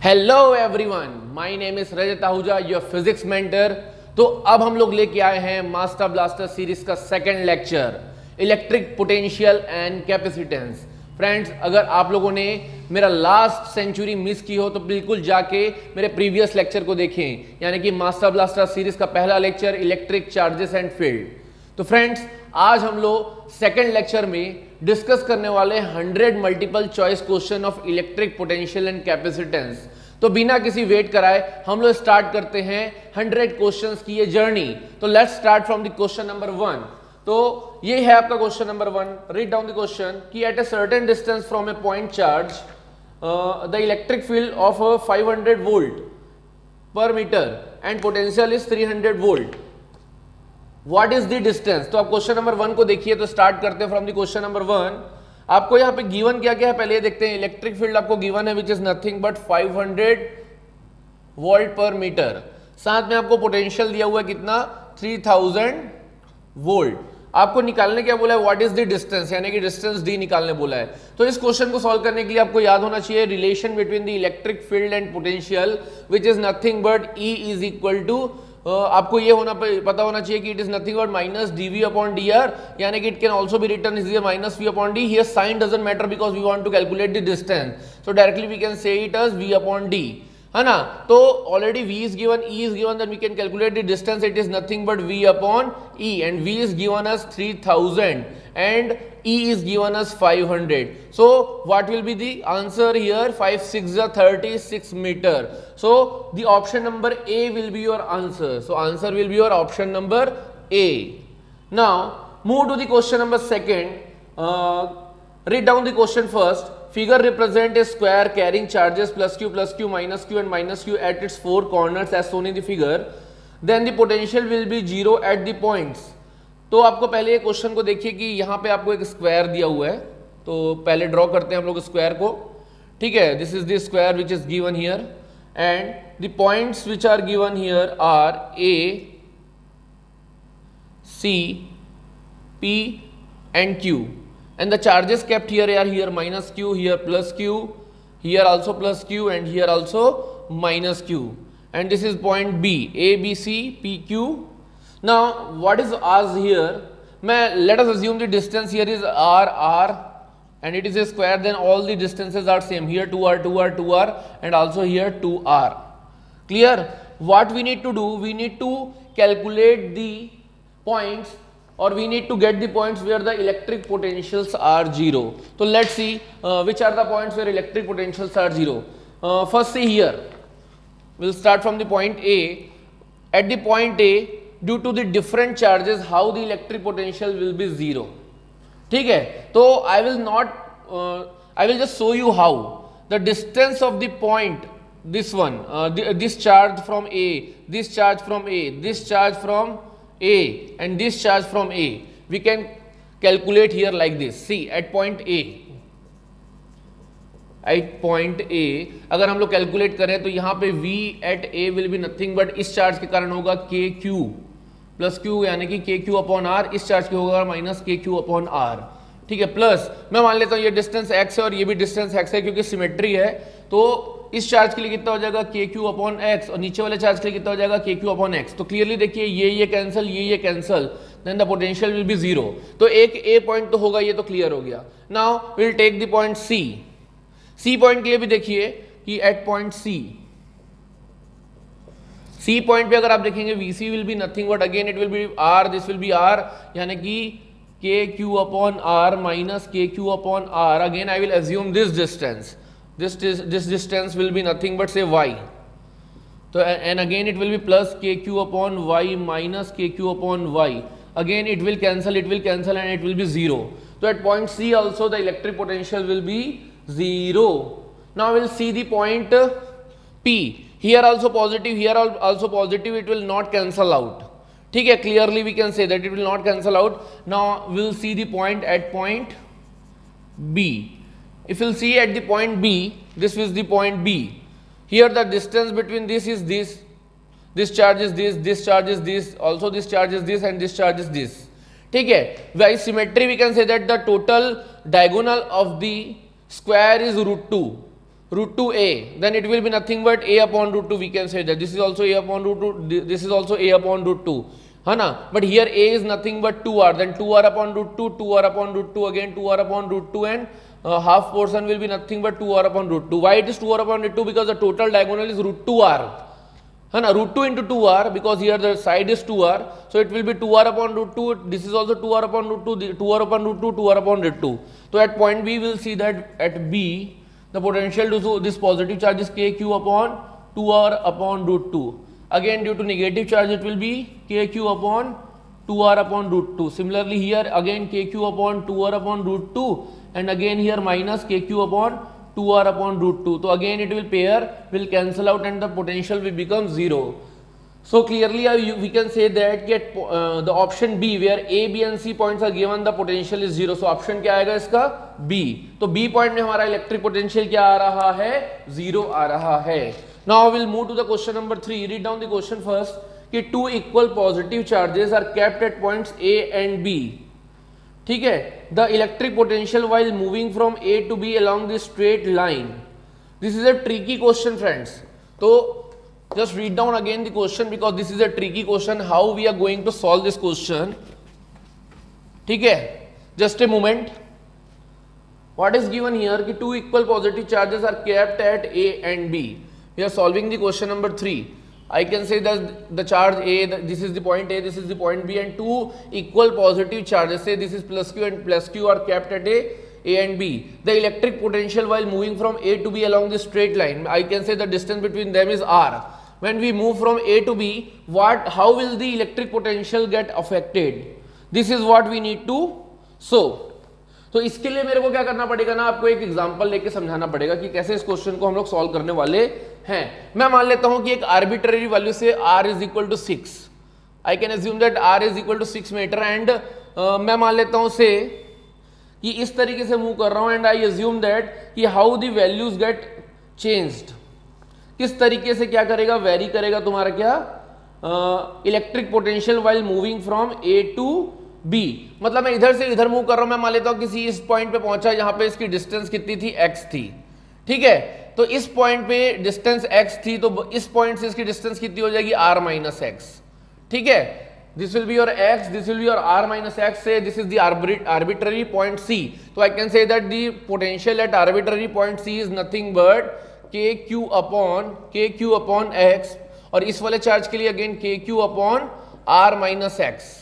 Hello everyone, my name is Rajat Ahuja, your physics mentor. तो अब हम लोग लेके आए हैं मास्टर ब्लास्टर सीरीज का second lecture, electric potential and capacitance. Friends, अगर आप लोगों ने मेरा लास्ट सेंचुरी मिस की हो तो बिल्कुल जाके मेरे प्रीवियस लेक्चर को देखें, यानी कि मास्टर ब्लास्टर सीरीज का पहला lecture electric charges and field. तो फ्रेंड्स, आज हम लोग सेकंड लेक्चर में डिस्कस करने वाले 100 multiple choice question of electric potential and capacitance. तो बिना किसी वेट कराए हम लोग स्टार्ट करते हैं 100 क्वेश्चंस की ये जर्नी। तो let's start from the question number 1। तो ये है आपका question number 1। Read down the question कि at a certain distance from a point charge the electric field of 500 volt per metre and potential is 300 volt. What is the distance? तो आप question number 1 को देखिए। तो start करते हैं from the question number 1। आपको यहाँ पे गिवन क्या क्या है पहले ये देखते हैं। इलेक्ट्रिक फील्ड आपको गिवन है which is nothing but 500 volt per metre. साथ में आपको पोटेंशियल दिया हुआ है कितना, 3000 वोल्ट। आपको निकालने क्या बोला है, व्हाट इज द डिस्टेंस, यानी कि डिस्टेंस डी निकालने बोला है। तो इस क्वेश्चन को सॉल्व करने के लिए आपको याद होना चाहिए relation between the electric field and potential which is nothing but E is equal to, आपको ये पता होना चाहिए कि it is nothing but minus dv upon dr, यानी कि it can also be written is minus v upon d। Here sign doesn't matter because we want to calculate the distance, so directly we can say it as v upon d, है ना। तो already v is given, e is given, then we can calculate the distance. It is nothing but v upon e and v is given as 3000 and e is given as 500. So what will be the answer here? 5 6 are 36 meter. So the option number A will be your answer. So answer will be your option number A. Now move to the question number 2. Read down the question first. Figure represent a square carrying charges plus q minus q and minus q at its four corners as shown in the figure. Then the potential will be 0 at the points. तो आपको पहले ये question को देखिए कि यहाँ पे आपको एक स्क्वायर दिया हुआ है। तो पहले ड्रॉ करते हैं हम लोग स्क्वायर को, ठीक है। This is the square which is given here and the points which are given here are A, C, P and Q and the charges kept here are here minus Q, here plus Q, here also plus Q and here also minus Q and this is point B, A B C P Q. Now what is ours here? Let us assume the distance here is r and it is a square, then all the distances are same. Here 2r 2r 2r and also here 2r. Clear? What we need to do, we need to calculate the points or we need to get the points where the electric potentials are 0. So let's see which are the points where electric potentials are 0. First see here, we'll start from the point A. At the point A, due to the different charges how the electric potential will be 0. ठीक है, तो I will just show you how the distance of the point, this one, this charge from A, this charge from A, this charge from A and this charge from A, we can calculate here like this. See at point A, अगर हम लोग calculate करें तो यहाँ पे V at A will be nothing but इस charge के कारण होगा KQ प्लस Q, यानी कि KQ अपॉन R, इस चार्ज के होगा माइनस KQ अपॉन R, ठीक है। प्लस मैं मान लेता हूँ ये डिस्टेंस x है और ये भी डिस्टेंस x है क्योंकि सिमेट्री है। तो इस चार्ज के लिए कितना हो जाएगा KQ अपॉन x और नीचे वाले चार्ज के लिए कितना हो जाएगा KQ अपॉन x। तो क्लियरली देखिए ये कैंसिल, ये cancel, then the potential will be 0। तो एक A पॉइंट तो होगा, ये तो क्लियर हो गया। Now will take the point C point के लिए भी देखिए कि एट पॉइंट C पॉइंट पे अगर आप देखेंगे VC will be nothing but again it will be R, this will be R, यानी कि KQ upon R minus KQ upon R। Again I will assume this distance, this distance will be nothing but say Y। तो and again it will be plus KQ upon Y minus KQ upon Y। Again it will cancel and it will be 0। तो at point C also the electric potential will be 0. Now we'll see the point P. Here also positive, here also positive, it will not cancel out. ठीक है, clearly we can say that it will not cancel out. Now we'll see the point at point B. If you'll see at the point B, this is the point B. Here the distance between this is this charge is this charge is this, also this charge is this and this charge is this. ठीक है, by symmetry we can say that the total diagonal of the square is √2. root 2a, then it will be nothing but a upon root 2. We can say that this is also a upon root 2, this is also a upon root 2, है ना. But here a is nothing but 2r, then 2r upon root 2, 2r upon root 2, again 2r upon root 2, and half portion will be nothing but 2r upon root 2. Why it is 2r upon root 2? Because the total diagonal is root 2r, है ना, root 2 into 2r, because here the side is 2r, so it will be 2r upon root 2, this is also 2r upon root 2, 2r upon root 2, 2r upon root 2. So at point B we will see that at B the potential to this positive charge is kq upon 2r upon root 2. Again due to negative charge it will be kq upon 2r upon root 2. Similarly here again kq upon 2r upon root 2, and again here minus kq upon 2r upon root 2. So again it will pair, will cancel out, and the potential will become 0. So clearly we can say that the option B, where A, B and C points are given, the potential is 0. So option क्या आएगा इसका? B. तो B point में हमारा electric potential क्या आ रहा है? 0 आ रहा है. Now we'll move to the question number 3. Read down the question first. कि two equal positive charges are kept at points A and B. ठीक है. The electric potential while moving from A to B along the straight line. This is a tricky question, friends. तो just read down again the question, because this is a tricky question. How we are going to solve this question? ठीक है. Just a moment. What is given here? कि two equal positive charges are kept at A and B. We are solving the question number 3. I can say that the charge A, this is the point A, this is the point B, and two equal positive charges, say this is plus Q and plus Q, are kept at A and B. The electric potential while moving from A to B along the straight line, I can say the distance between them is R. When we move from A to B, how will the electric potential get affected? This is what we need to show. तो इसके लिए मेरे को क्या करना पड़ेगा ना, आपको एक एग्जांपल लेके समझाना पड़ेगा कि कैसे इस क्वेश्चन को हम लोग सॉल्व करने वाले हैं. मैं मान लेता हूं कि एक arbitrary value say r is equal to 6. I can assume that r is equal to 6 metre, and मैं मान लेता हूं से कि इस तरीके से मूव कर रहा हूं, एंड आई अज्यूम दैट कि how the values get changed. किस तरीके से क्या करेगा, वेरी करेगा तुम्हारा क्या electric potential while moving from A to B. मतलब मैं इधर से इधर मूव कर रहा हूं, मैं मान लेता हूं किसी इस पॉइंट पे पहुंचा, यहां पे इसकी डिस्टेंस कितनी थी, x थी. ठीक है. तो इस पॉइंट पे डिस्टेंस x थी, तो इस पॉइंट से इसकी डिस्टेंस कितनी हो जाएगी, r माइनस एक्स. ठीक है. This will be your x, this will be your r minus x. Say this is the arbitrary point C. तो I can say that the potential at arbitrary point C is nothing but kq upon x, और इस वाले charge के लिए again kq upon r minus x.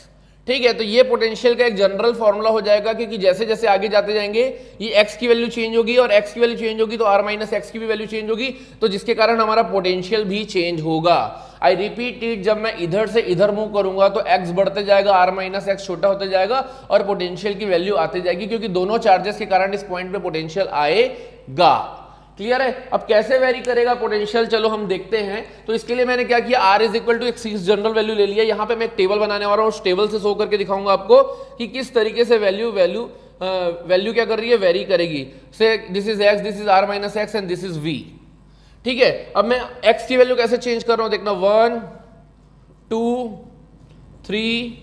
ठीक है. तो ये पोटेंशियल का एक जनरल फॉर्मूला हो जाएगा, क्योंकि जैसे जैसे आगे जाते जाएंगे ये x की वैल्यू चेंज होगी, और x की वैल्यू चेंज होगी तो r माइनस एक्स की भी वैल्यू चेंज होगी, तो जिसके कारण हमारा पोटेंशियल भी चेंज होगा. आई रिपीट इट, जब मैं इधर से इधर मूव करूंगा तो x बढ़ते जाएगा, r माइनस एक्स छोटा होते जाएगा, और पोटेंशियल की वैल्यू आती जाएगी, क्योंकि दोनों चार्जेस के कारण इस पॉइंट पे पोटेंशियल आएगा. क्लियर है. अब कैसे वेरी करेगा पोटेंशियल, चलो हम देखते हैं. तो इसके लिए मैंने क्या किया, r इज इक्वल टू एक जनरल वैल्यू ले लिया. यहाँ पे मैं एक टेबल बनाने वाला हूँ, उस टेबल से शो करके दिखाऊंगा आपको कि किस तरीके से वैल्यू क्या कर रही है, वेरी करेगी. से this is x, this is r minus x, and this is v. ठीक है. अब मैं x की वैल्यू कैसे चेंज कर रहा हूँ, देखना. 1 2 3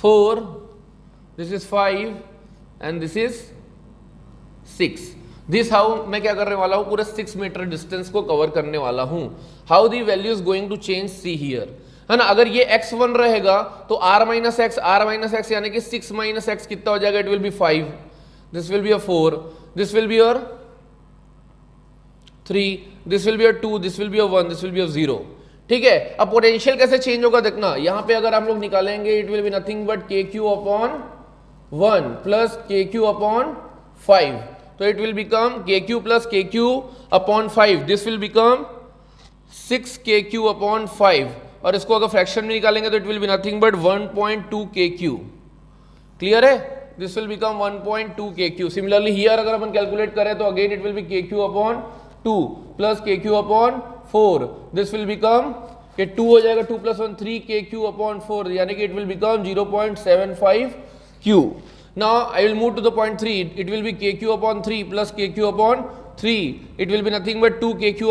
4, this is 5, and this is 6. This how मैं क्या करने वाला हूं, पूरे 6 मीटर डिस्टेंस को कवर करने वाला हूं. How the value is going to change, see here, है ना. अगर ये x1 रहेगा तो r माइनस एक्स यानी कि 6 माइनस एक्स कितना हो जाएगा, it will B 5, this will be a 4, this will be your 3, this will be a 2, this will be a 1, this will be a 0. ठीक है. अब पोटेंशियल कैसे चेंज होगा, देखना. यहां पे अगर हम लोग निकालेंगे, it will be nothing but kq upon 1 plus kq upon 5. तो it will become kq plus kq upon 5. This will become 6 kq upon 5, और इसको अगर फ्रैक्शन में निकालेंगे तो it will be nothing but 1.2 kq. Clear है. This will become 1.2 kq. Similarly here अगर अपन calculate करें तो again it will be kq upon 2 plus kq upon 4. This will become कि 2 हो जाएगा, 2 plus 1 3 kq upon 4, यानी कि it will become 0.75 q. Now I will move to the point 3. It will be kq upon 3 plus kq upon 3. It will be nothing but 2 kq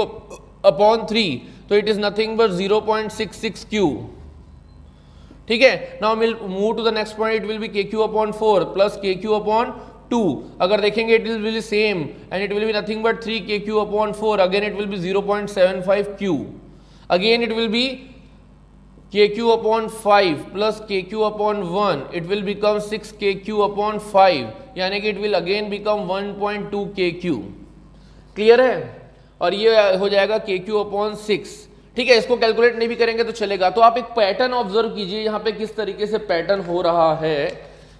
upon 3. So it is nothing but 0.66 q. ठीक है. Now we'll move to the next point. It will be kq upon 4 plus kq upon 2. अगर देखेंगे it will be same and it will be nothing but 3 kq upon 4. Again it will B 0.75 q. Again it will B kq upon 5 plus kq upon 1, it will become 6 kq upon 5, यानी कि it will again become 1.2 kq. Clear है? और ये हो जाएगा kq upon 6. ठीक है, इसको कैलकुलेट नहीं भी करेंगे तो चलेगा. तो आप एक पैटर्न ऑब्जर्व कीजिए यहाँ पे किस तरीके से पैटर्न हो रहा है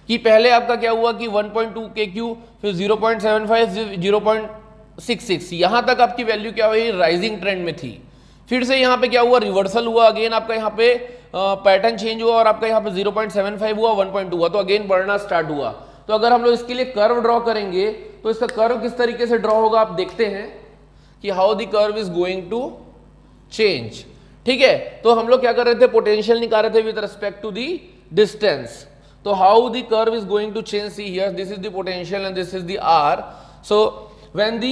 कि पहले आपका क्या हुआ कि 1.2 kq, फिर 0.75, 0.66, यहाँ तक आपकी वैल्यू क्या हुई, राइजिंग ट्रेंड में थी. फिर से यहाँ पे क्या हुआ, रिवर्सल हुआ, अगेन आपका यहाँ पे पैटर्न चेंज हुआ और आपका यहाँ पे 0.75 हुआ, 1.2 हुआ, तो अगेन बढ़ना स्टार्ट हुआ. तो अगर हम लोग इसके लिए कर्व ड्रॉ करेंगे तो इसका कर्व किस तरीके से ड्रॉ होगा आप देखते हैं कि how the curve is going to change. ठीक है, तो हम लोग क्या कर रहे थे, पोटेंशियल निकाल रहे थे with respect to the distance. तो how the curve is going to change, see here this is the potential and this is the r. So when the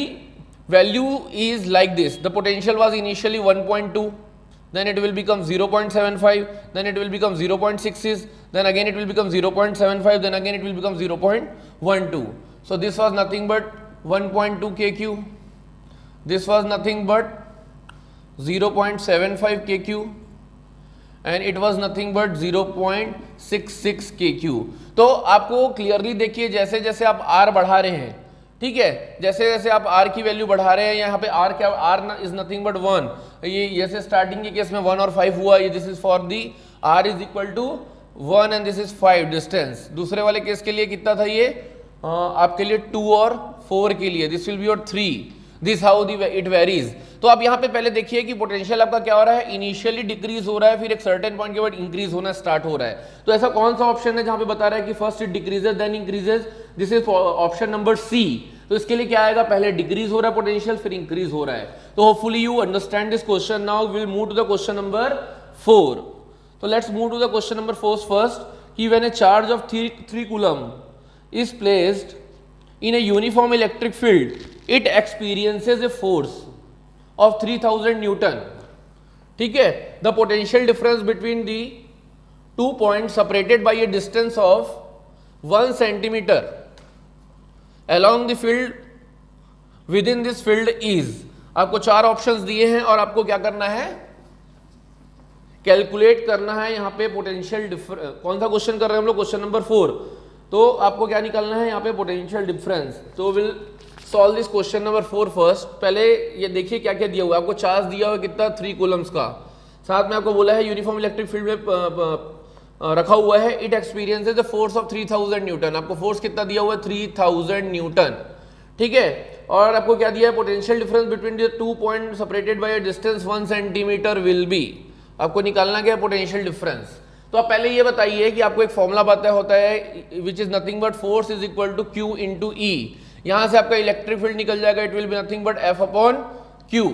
value is like this, the potential was initially 1.2, then it will become 0.75, then it will become 0.66, then again it will become 0.75, then again it will become 0.12. So this was nothing but 1.2 kq, this was nothing but 0.75 kq, and it was nothing but 0.66 kq. तो आपको clearly देखिए जैसे जैसे आप r बढ़ा रहे हैं, ठीक है, जैसे जैसे आप r की वैल्यू बढ़ा रहे हैं, यहाँ पे r क्या, r इज नथिंग बट 1. ये जैसे स्टार्टिंग के केस में 1 और 5 हुआ, ये this is for the r is equal to 1 and this is 5 distance. दूसरे वाले केस के लिए कितना था ये, आपके लिए 2 और 4 के लिए दिस विल बी और 3. This how the it varies. तो आप यहाँ पे पहले देखिए कि पोटेंशियल आपका क्या हो रहा है, इनिशियली डिक्रीज हो रहा है, फिर एक सर्टेन पॉइंट के बाद इंक्रीज होना स्टार्ट हो रहा है. तो ऐसा कौन सा ऑप्शन है जहाँ पे बता रहा है कि first it decreases then increases, this is option number C. तो इसके लिए क्या आएगा, पहले डिक्रीज हो रहा है पोटेंशियल, फिर इंक्रीज हो रहा है. तो hopefully you understand this question. Now will move to the question number 4. तो let's move to the question number 4 first. कि when a charge of 3 coulomb is placed in a uniform electric field, it experiences a force of 3000 Newton. ठीक है, the potential difference between the 2 points separated by a distance of 1 centimeter along the field within this field is. आपको 4 options दिए हैं और आपको क्या करना है, कैलकुलेट करना है यहाँ पे पोटेंशियल डिफरेंस. कौन सा क्वेश्चन कर रहे हैं हम लोग, क्वेश्चन नंबर 4. तो आपको क्या निकालना है यहाँ पे, पोटेंशियल डिफरेंस. तो will solve this question number 4 first. पहले ये देखिए क्या क्या दिया हुआ है. आपको चार्ज दिया हुआ कितना, 3 कूलम्स का. साथ में आपको बोला है यूनिफॉर्म इलेक्ट्रिक फील्ड में रखा हुआ है, it experiences the force of 3000 Newton. आपको फोर्स कितना दिया हुआ है, 3000 न्यूटन. ठीक है, और आपको क्या दिया है, potential difference between the 2 point separated by a distance 1 centimetre will be. आपको निकालना क्या है, पोटेंशियल डिफरेंस. तो आप पहले ये बताइए कि आपको एक फॉर्मूला पता होता है which is nothing but force is equal to q into E. यहां से आपका इलेक्ट्रिक फील्ड निकल जाएगा, it will be nothing but F upon q.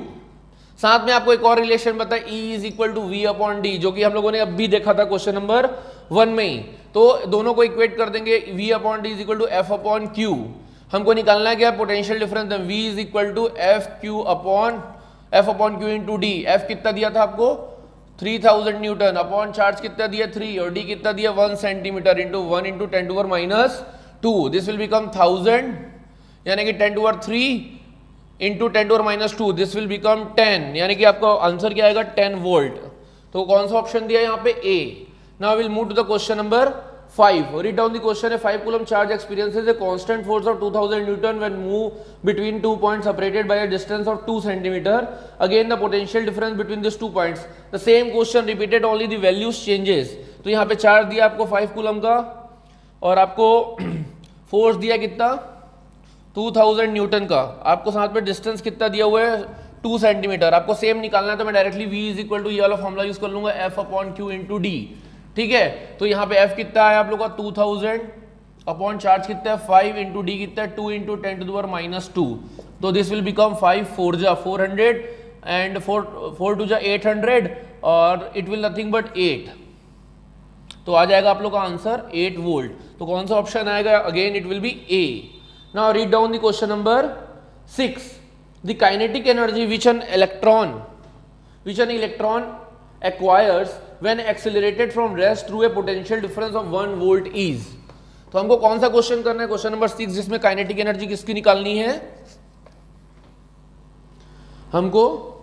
साथ में आपको एक और रिलेशन पता है, E is equal to V upon d, जो कि हम लोगों ने अभी देखा था क्वेश्चन नंबर 1 में ही. तो दोनों को इक्वेट कर देंगे, V upon D is equal to F upon Q. हमको निकालना है क्या, potential difference. V is equal to F upon Q into D. F कितना दिया था आपको, 3000 न्यूटन, अपॉन चार्ज कितना दिया 3 और डी कितना दिया 1 centimetre into 1 into 10 to power minus 2. This will become 1000 यानी कि 10 to power 3 into 10 to power minus 2. This will become 10 यानी कि आपका आंसर क्या आएगा, 10 वोल्ट. तो कौन सा ऑप्शन दिया यहाँ पे, A. Now will move to the question number 5. Read down the question. 5 coulomb charge experiences a constant force of 2000 newton when move between 2 points separated by a distance of 2 centimeter. Again the potential difference between these 2 points. The same question repeated, only the values changes. तो यहाँ पे charge दिया आपको 5 coulomb का और आपको force दिया कितना, 2000 न्यूटन का. आपको साथ में डिस्टेंस कितना दिया हुआ है, 2 सेंटीमीटर. आपको सेम निकालना है तो मैं directly v is equal to ये वाला फॉर्मूला यूज कर लूंगा, f upon Q into D. ठीक है, तो यहाँ पे f कितना है आप लोग का 2000 अपॉन चार्ज कितना है 5 इंटू डी कितना है 2 इंटू 10 टू द पावर माइनस 2. तो दिस विल बिकम 5 4 जा 400 एंड 4 टू जा 800 और इट विल नथिंग बट 8. तो आ जाएगा आप लोग का आंसर 8 वोल्ट. तो कौन सा ऑप्शन आएगा, again it will be A. Now read down the question number 6. The kinetic energy which an electron acquires when accelerated from rest through a potential difference of 1 volt is. तो हमको कौन सा question करना है, question number 6, जिसमें kinetic energy किसकी निकालनी है, हमको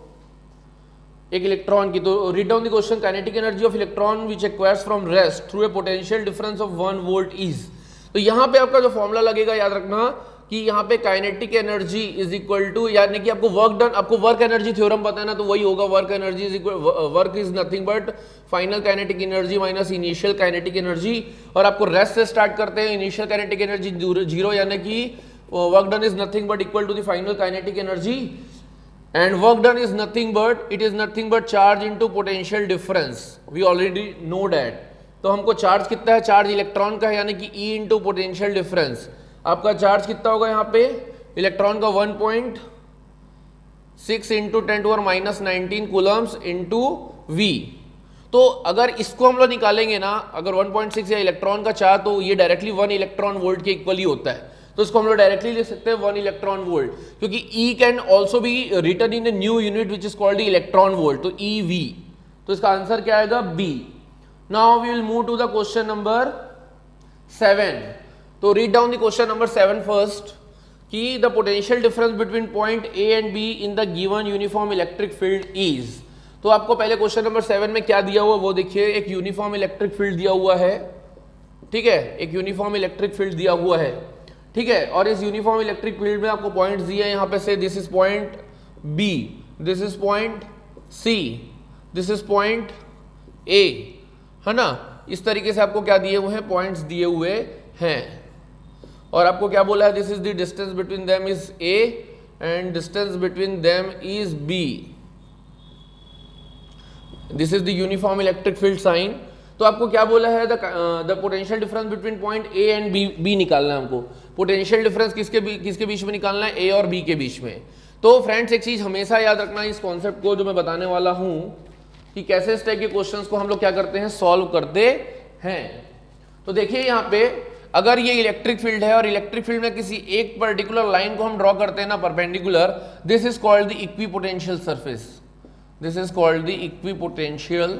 एक इलेक्ट्रॉन की। तो read down the question, kinetic energy of electron which acquires from rest through a potential difference of 1 volt is. तो यहां पे आपका जो फॉर्मूला लगेगा, याद रखना कि यहाँ पे kinetic energy is equal to, यानी कि आपको वर्क डन, आपको वर्क एनर्जी थ्योरम पता है ना, तो वही होगा, work energy is equal, work is nothing but final kinetic energy minus initial kinetic energy. और आपको रेस्ट से स्टार्ट करते हैं, इनिशियल काइनेटिक एनर्जी 0, यानी कि work done is nothing but equal to the final kinetic energy, and work done is nothing but, it is nothing but charge into potential difference, we already know that. तो हमको charge कितना है, charge electron का है, यानी कि E into potential difference. आपका charge कितना होगा यहाँ पे, इलेक्ट्रॉन का 1.6 इंटू 10⁻⁻19 कूलम्स इंटू V। तो अगर इसको हम लोग निकालेंगे ना, अगर 1.6 या इलेक्ट्रॉन का चार्ज, तो ये डायरेक्टली 1 इलेक्ट्रॉन वोल्ट के इक्वल ही होता है। तो इसको हम लोग डायरेक्टली लिख सकते हैं 1 इलेक्ट्रॉन वोल्ट, क्योंकि E can also be written in a new unit which is called electron volt, तो EV। तो इसका आंसर क्या आएगा, B। Now we will move to the question number 7। तो read down the question number 7 first, कि the potential difference between point A and B in the given uniform electric field is. तो आपको पहले question number 7 में क्या दिया हुआ वो देखिए, एक यूनिफॉर्म इलेक्ट्रिक फील्ड दिया हुआ है, ठीक है, एक यूनिफॉर्म इलेक्ट्रिक फील्ड दिया हुआ है, ठीक है। और इस यूनिफॉर्म इलेक्ट्रिक फील्ड में आपको पॉइंट्स दिए हैं, यहाँ पे से this is point B, this is point C, this is point A, है ना। इस तरीके से आपको क्या दिए हुए हैं, पॉइंट्स दिए हुए हैं। और आपको क्या बोला है, this is the distance between them is A and distance between them is B, this is the uniform electric field sign. तो आपको क्या बोला है, the potential difference between point A and B निकालना है हमको। पोटेंशियल डिफरेंस किसके बीच में निकालना है, A और B के बीच में। तो फ्रेंड्स एक चीज हमेशा याद रखना इस कॉन्सेप्ट को जो मैं बताने वाला हूं, कि कैसे इस टाइप के क्वेश्चंस को हम लोग क्या करते हैं, सॉल्व करते हैं। तो देखिए यहाँ पे अगर ये इलेक्ट्रिक फील्ड है और इलेक्ट्रिक फील्ड में किसी एक पर्टिकुलर लाइन को हम ड्रॉ करते हैं ना perpendicular, this is called the equipotential surface, this is called the equipotential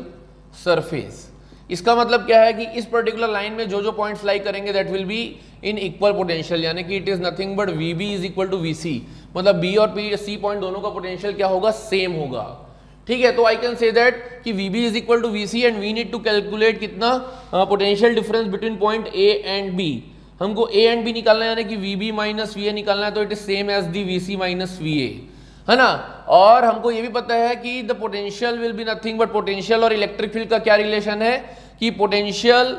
surface. इसका मतलब क्या है कि इस पर्टिकुलर लाइन में जो जो पॉइंट्स लाई करेंगे that will be in equal potential, यानी कि it is nothing but VB is equal to VC, मतलब B और C पॉइंट दोनों का पोटेंशियल क्या होगा, सेम होगा, ठीक है। तो आई कैन से दैट कि VB is equal to VC and we need to calculate कितना potential difference between point A and B। हमको A एंड B निकालना है, यानी कि VB माइनस VA निकालना है, तो it is same as the VC minus VA, है ना। और हमको ये भी पता है कि the potential will be nothing but, potential और इलेक्ट्रिक फील्ड का क्या रिलेशन है, कि पोटेंशियल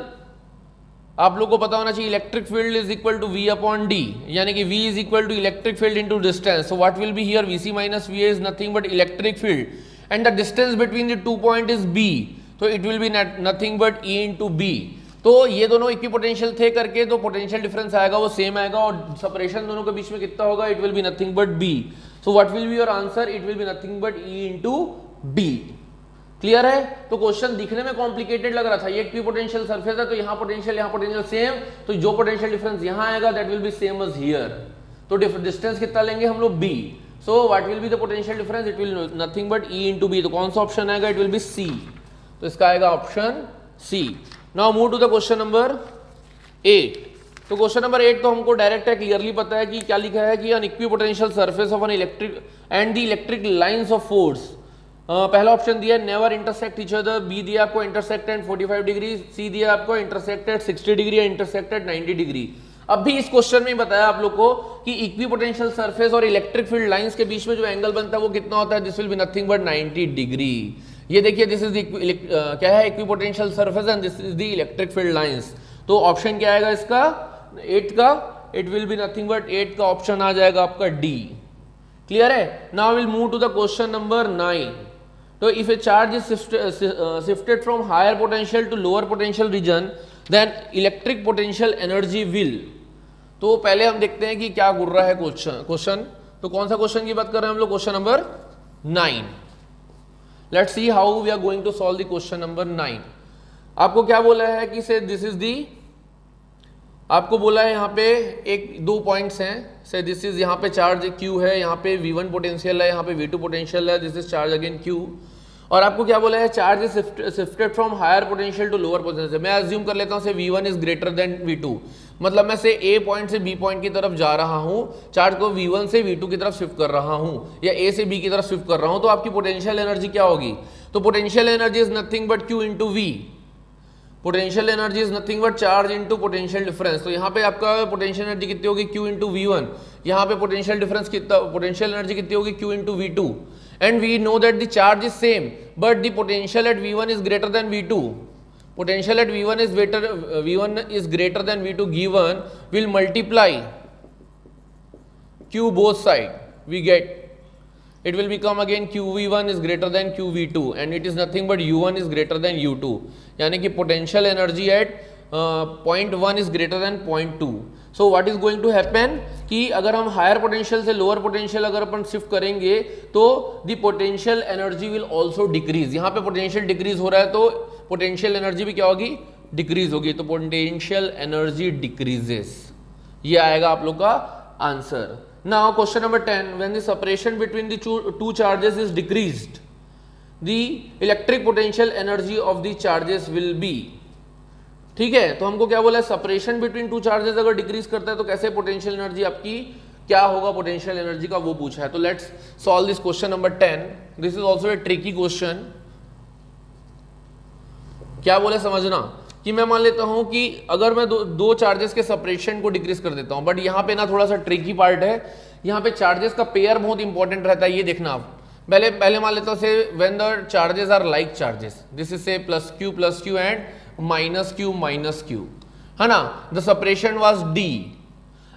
आप लोग को पता होना चाहिए, electric field is equal to V upon D, यानी कि V is equal to electric field into distance. So what will be here, VC minus VA is nothing but electric field and the distance between the 2 point is B, तो it will be nothing but E into B। तो ये दोनों equipotential थे करके, तो potential difference आएगा वो same आएगा, और सेपरेशन दोनों के बीच में कितना होगा, it will be nothing but B। so what will be your answer, it will be nothing but E into B। Clear है। तो क्वेश्चन दिखने में कॉम्प्लिकेटेड लग रहा था, ये इक्विपोटेंशियल सरफेस है, तो यहाँ पोटेंशियल सेम, तो जो पोटेंशियल डिफरेंस यहाँ आएगा that will be same as here. तो डिस्टेंस कितना लेंगे हम लोग, B। So what will be the potential difference? It will nothing but E into B। तो कौन सा ऑप्शन आएगा, it will be C। तो इसका आएगा option C। Now move to the question number 8। तो क्वेश्चन नंबर 8 तो हमको डायरेक्ट है, क्लियरली पता है कि क्या लिखा है, कि an equipotential surface of an electric and the electric lines of force। पहला ऑप्शन दिया है never intersect each other, B दिया आपको इंटरसेक्ट एट 45 डिग्री, C दिया आपको intersect at 60 degree, intersect at 90 degree. अब भी इस क्वेश्चन में बताया आप लोग को कि इक्विपोटेंशियल सरफेस और इलेक्ट्रिक फील्ड लाइंस के बीच में जो एंगल बनता है वो कितना होता है, this will be nothing but 90 degree. ये देखिए दिस इज क्या है, equipotential surface and this is the electric field lines. तो ऑप्शन क्या आएगा इसका, 8 का, it will be nothing but 8 का ऑप्शन आ जाएगा आपका D। क्लियर है। Now will move to the question number 9। तो if a charge is shifted from higher potential to lower potential region then electric potential energy will. तो पहले हम देखते हैं कि क्या गुर्रा है क्वेश्चन। तो कौन सा क्वेश्चन की बात कर रहे हैं हम लोग, question number 9। Let's see how we are going to solve the question number 9। आपको क्या बोला है कि से दिस इज दी, आपको बोला है यहाँ पे एक दो पॉइंट्स हैं, से दिस इज यहाँ पे चार्ज Q है, यहाँ पे V1 पोटेंशियल है, यहाँ पे V2 पोटेंशियल है, this is charge again Q। और आपको क्या बोला है, charge is shifted from higher potential to lower potential. मैं अज्यूम कर लेता हूँ से V1 is greater than V2, मतलब मैं से ए पॉइंट से बी पॉइंट की तरफ जा रहा हूं, चार्ज को V1 से V2 की तरफ शिफ्ट कर रहा हूं या ए से बी की तरफ शिफ्ट कर रहा हूं, तो आपकी पोटेंशियल एनर्जी क्या होगी? तो potential energy is nothing but Q into V. Potential energy is nothing but charge into potential difference. तो यहाँ पे आपका पोटेंशियल एनर्जी कितनी होगी? Q into V1। यहाँ पे पोटेंशियल डिफरेंस कितना, पोटेंशियल एनर्जी कितनी होगी? Q into V2। And we know that the charge is same but the potential at V1 is greater than V2। Potential at V1 is greater than V2 given will multiply Q both side. We get it will become again QV1 is greater than QV2 and it is nothing but U1 is greater than U2. यानी कि potential energy at point 1 is greater than point 2. So what is going to happen कि अगर हम higher potential से lower potential अगर अपन shift करेंगे तो the potential energy will also decrease. यहाँ पे पोटेंशियल डिक्रीज हो रहा है तो पोटेंशियल एनर्जी भी क्या होगी? डिक्रीज होगी। तो पोटेंशियल एनर्जी डिक्रीजेस, ये आएगा आप लोग का answer. Now question number 10, when the separation between the two charges is decreased the electric potential energy of the charges will be. ठीक है, तो हमको क्या बोला है? सेपरेशन बिटवीन टू चार्जेस अगर डिक्रीज करता है तो कैसे पोटेंशियल एनर्जी आपकी क्या होगा पोटेंशियल एनर्जी का, वो पूछा है। तो let's solve this question number 10। This is also a tricky question. क्या बोले समझना कि मैं मान लेता हूं कि अगर मैं दो चार्जेस के सेपरेशन को डिक्रीज कर देता हूं, बट यहां पे ना थोड़ा सा ट्रिकी पार्ट है, यहां पे चार्जेस का पेयर बहुत इंपॉर्टेंट रहता है। ये देखना आप पहले मान लेता हूं say when the charges are like charges, this is say plus Q and minus q, है ना। The separation was d.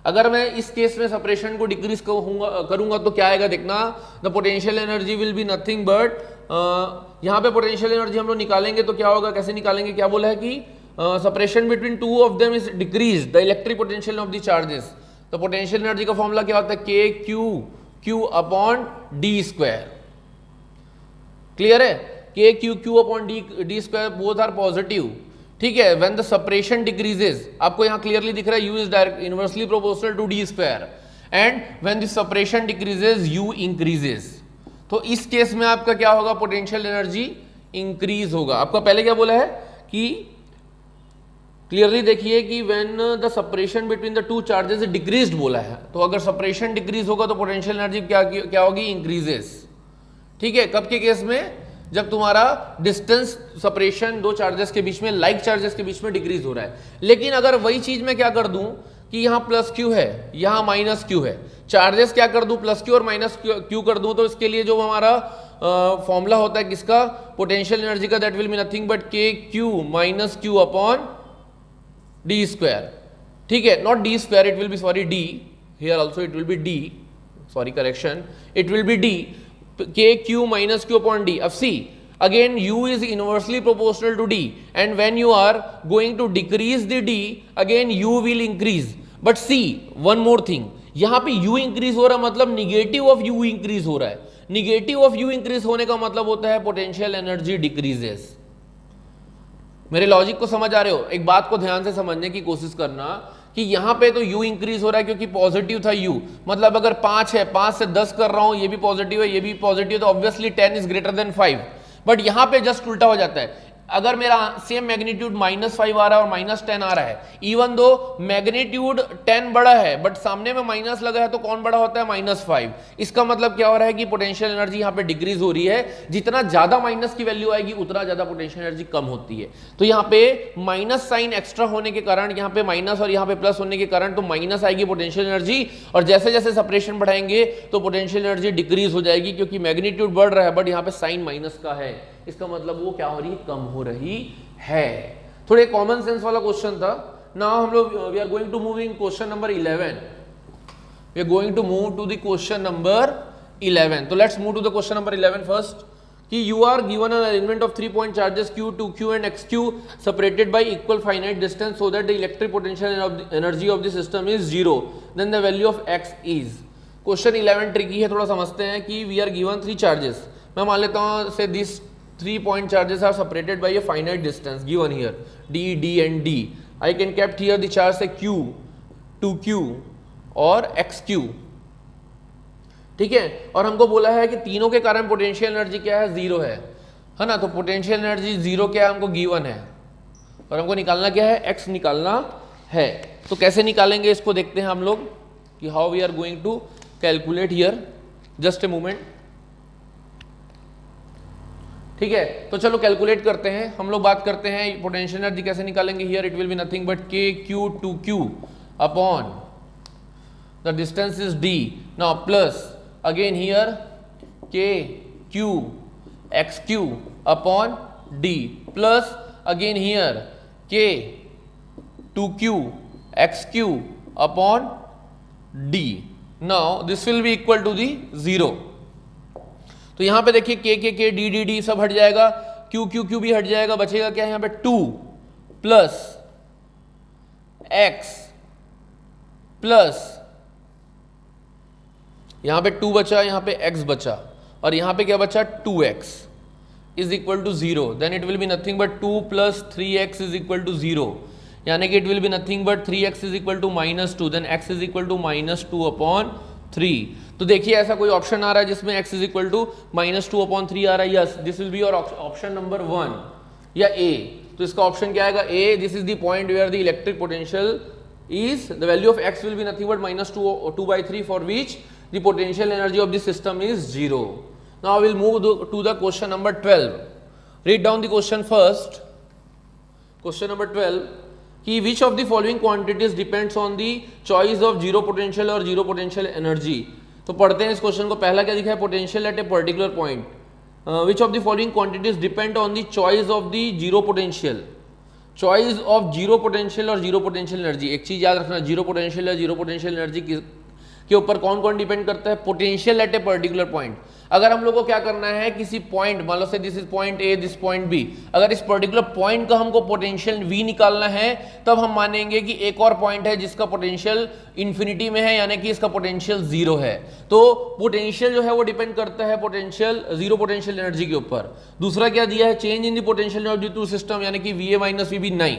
अगर मैं इस केस में सेपरेशन को डिक्रीज करूंगा तो क्या आएगा देखना, the potential energy will be nothing but, यहां पे पोटेंशियल एनर्जी हम लोग निकालेंगे तो क्या होगा, कैसे निकालेंगे? क्या बोला है कि separation between two of them is decrease the electric potential of the charges. तो पोटेंशियल एनर्जी का फॉर्मूला क्या होता है? K Q upon D square. Clear है? K Q upon D square both are positive. ठीक है, व्हेन द सेपरेशन डिक्रीजेस, आपको यहां क्लियरली दिख रहा है, U is direct inversely proportional to D square, and when the separation decreases U increases. तो इस केस में आपका क्या होगा? पोटेंशियल एनर्जी इंक्रीज होगा। आपका पहले क्या बोला है कि क्लियरली देखिए कि when the separation between the two charges decreased बोला है, तो अगर सेपरेशन डिक्रीज होगा तो पोटेंशियल एनर्जी क्या होगी? इंक्रीजेस। ठीक है, कब के केस में? जब तुम्हारा डिस्टेंस सेपरेशन दो चार्जेस के बीच में, लाइक चार्जेस के बीच में डिक्रीज हो रहा है। लेकिन अगर वही चीज मैं क्या कर दूं कि यहां प्लस क्यू है, यहां माइनस क्यू है, चार्जेस क्या कर दूं? प्लस क्यू और माइनस क्यू कर दूं, तो इसके लिए जो हमारा फॉर्मूला होता है किसका? पोटेंशियल एनर्जी का, that will be nothing but के q minus q upon D square. ठीक है, not d square, it will be sorry d, here also it will be d, sorry correction, it will be d, k q minus q upon d. अब see, again u is inversely proportional to d, and when you are going to decrease the d, again u will increase. But see, one more thing, यहाँ पे u increase हो रहा है मतलब negative of u increase हो रहा है। Negative of u increase होने का मतलब होता है पोटेंशियल एनर्जी डिक्रीजेस। मेरे लॉजिक को समझ आ रहे हो? एक बात को ध्यान से समझने की कोशिश करना कि यहां पे तो u इंक्रीज हो रहा है क्योंकि पॉजिटिव था u, मतलब अगर 5 है, 5 से 10 कर रहा हूं, ये भी पॉजिटिव है, ये भी पॉजिटिव, तो obviously 10 is greater then 5। But यहां पे जस्ट उल्टा हो जाता है। अगर मेरा सेम मैग्नीट्यूड -5 आ रहा है और -10 आ रहा है, इवन दो मैग्नीट्यूड 10 बड़ा है बट सामने में माइनस लगा है, तो कौन बड़ा होता है? -5। इसका मतलब क्या हो रहा है कि पोटेंशियल एनर्जी यहाँ पे डिक्रीज हो रही है। जितना ज्यादा माइनस की वैल्यू आएगी उतना ज्यादा पोटेंशियल एनर्जी कम होती है। तो यहाँ पे माइनस साइन एक्स्ट्रा होने के कारण, यहाँ पे माइनस और यहाँ पे प्लस होने के कारण, तो माइनस आएगी पोटेंशियल एनर्जी, और जैसे जैसे सेपरेशन बढ़ाएंगे तो पोटेंशियल एनर्जी डिक्रीज हो जाएगी क्योंकि मैग्नीट्यूड बढ़ रहा है बट यहाँ पे साइन माइनस का है। इसका मतलब वो क्या हो रही है? कम हो रही है। थोड़े कॉमन सेंस वाला क्वेश्चन था। नाउ हम लोग we are going to move in question number 11। We are going to move to the question number 11। तो let's move to the question number 11 first. कि you are given an arrangement of 3 point charges q, 2q and xq separated by equal finite distance so that the electric potential of the energy of the system is 0, then the value of x is। Question 11 tricky है, थोड़ा समझते हैं कि we are given 3 charges। मैं मान लेता हूँ से this 3 point charges are separated by a finite distance given here, d, d and d. I can kept here the charge say q, 2q और xq। ठीक है, और हमको बोला है कि तीनों के कारण पोटेंशियल एनर्जी क्या है? 0 है ना। तो पोटेंशियल एनर्जी 0 क्या है? हमको गिवन है, और हमको निकालना क्या है? x निकालना है। तो कैसे निकालेंगे इसको देखते हैं हम लोग कि how we are going to calculate here. Just a moment. ठीक है, तो चलो कैलकुलेट करते हैं। हम लोग बात करते हैं पोटेंशियल एनर्जी कैसे निकालेंगे। Here it will be nothing but के q two q upon the distance is d. Now plus again here k q x q upon d plus again here k two q x q upon d. Now this will be equal to the 0। तो यहां पे देखिए के D D D सब हट जाएगा, Q Q Q भी हट जाएगा, बचेगा क्या यहां पे 2 प्लस एक्स प्लस यहां पे 2 बचा, यहां पे x बचा और यहां पे क्या बचा 2x is equal to 0। Then it will be nothing but 2 plus 3x is equal to 0, यानी कि it will be nothing but 3x is equal to -2, then x is equal to -2 upon 3। तो देखिए ऐसा कोई ऑप्शन आ रहा है जिसमें x is equal to -2 upon 3 आ रहा है। Yes, this will be your option number 1 या A। तो इसका ऑप्शन क्या आएगा A। This is the point where the electric potential is the value of x will be nothing but -2/3 for which the potential energy of the system is 0. Now we will move to the question number 12. Read down the question first. Question number 12 कि which of the following quantities depends on the choice of zero potential और zero potential energy। तो पढ़ते हैं इस question को। पहला क्या दिखा है, potential at a particular point. Which of the following quantities depend on the choice of the zero potential। Choice of zero potential और जीरो पोटेंशियल एनर्जी। एक चीज याद रखना, जीरो पोटेंशियल या जीरो पोटेंशियल एनर्जी के ऊपर कौन कौन डिपेंड करता है, potential at a particular point. अगर हम लोग को क्या करना है, किसी पॉइंट, मान लो say this is point A, this point B, अगर इस पर्टिकुलर पॉइंट का हमको पोटेंशियल वी निकालना है तब हम मानेंगे कि एक और पॉइंट है जिसका पोटेंशियल इन्फिनिटी में है, यानी कि इसका पोटेंशियल 0 है। तो पोटेंशियल जो है वो डिपेंड करता है पोटेंशियल जीरो पोटेंशियल एनर्जी के ऊपर। दूसरा क्या दिया है, change in the potential energy to system, यानी कि V A minus V B. नहीं,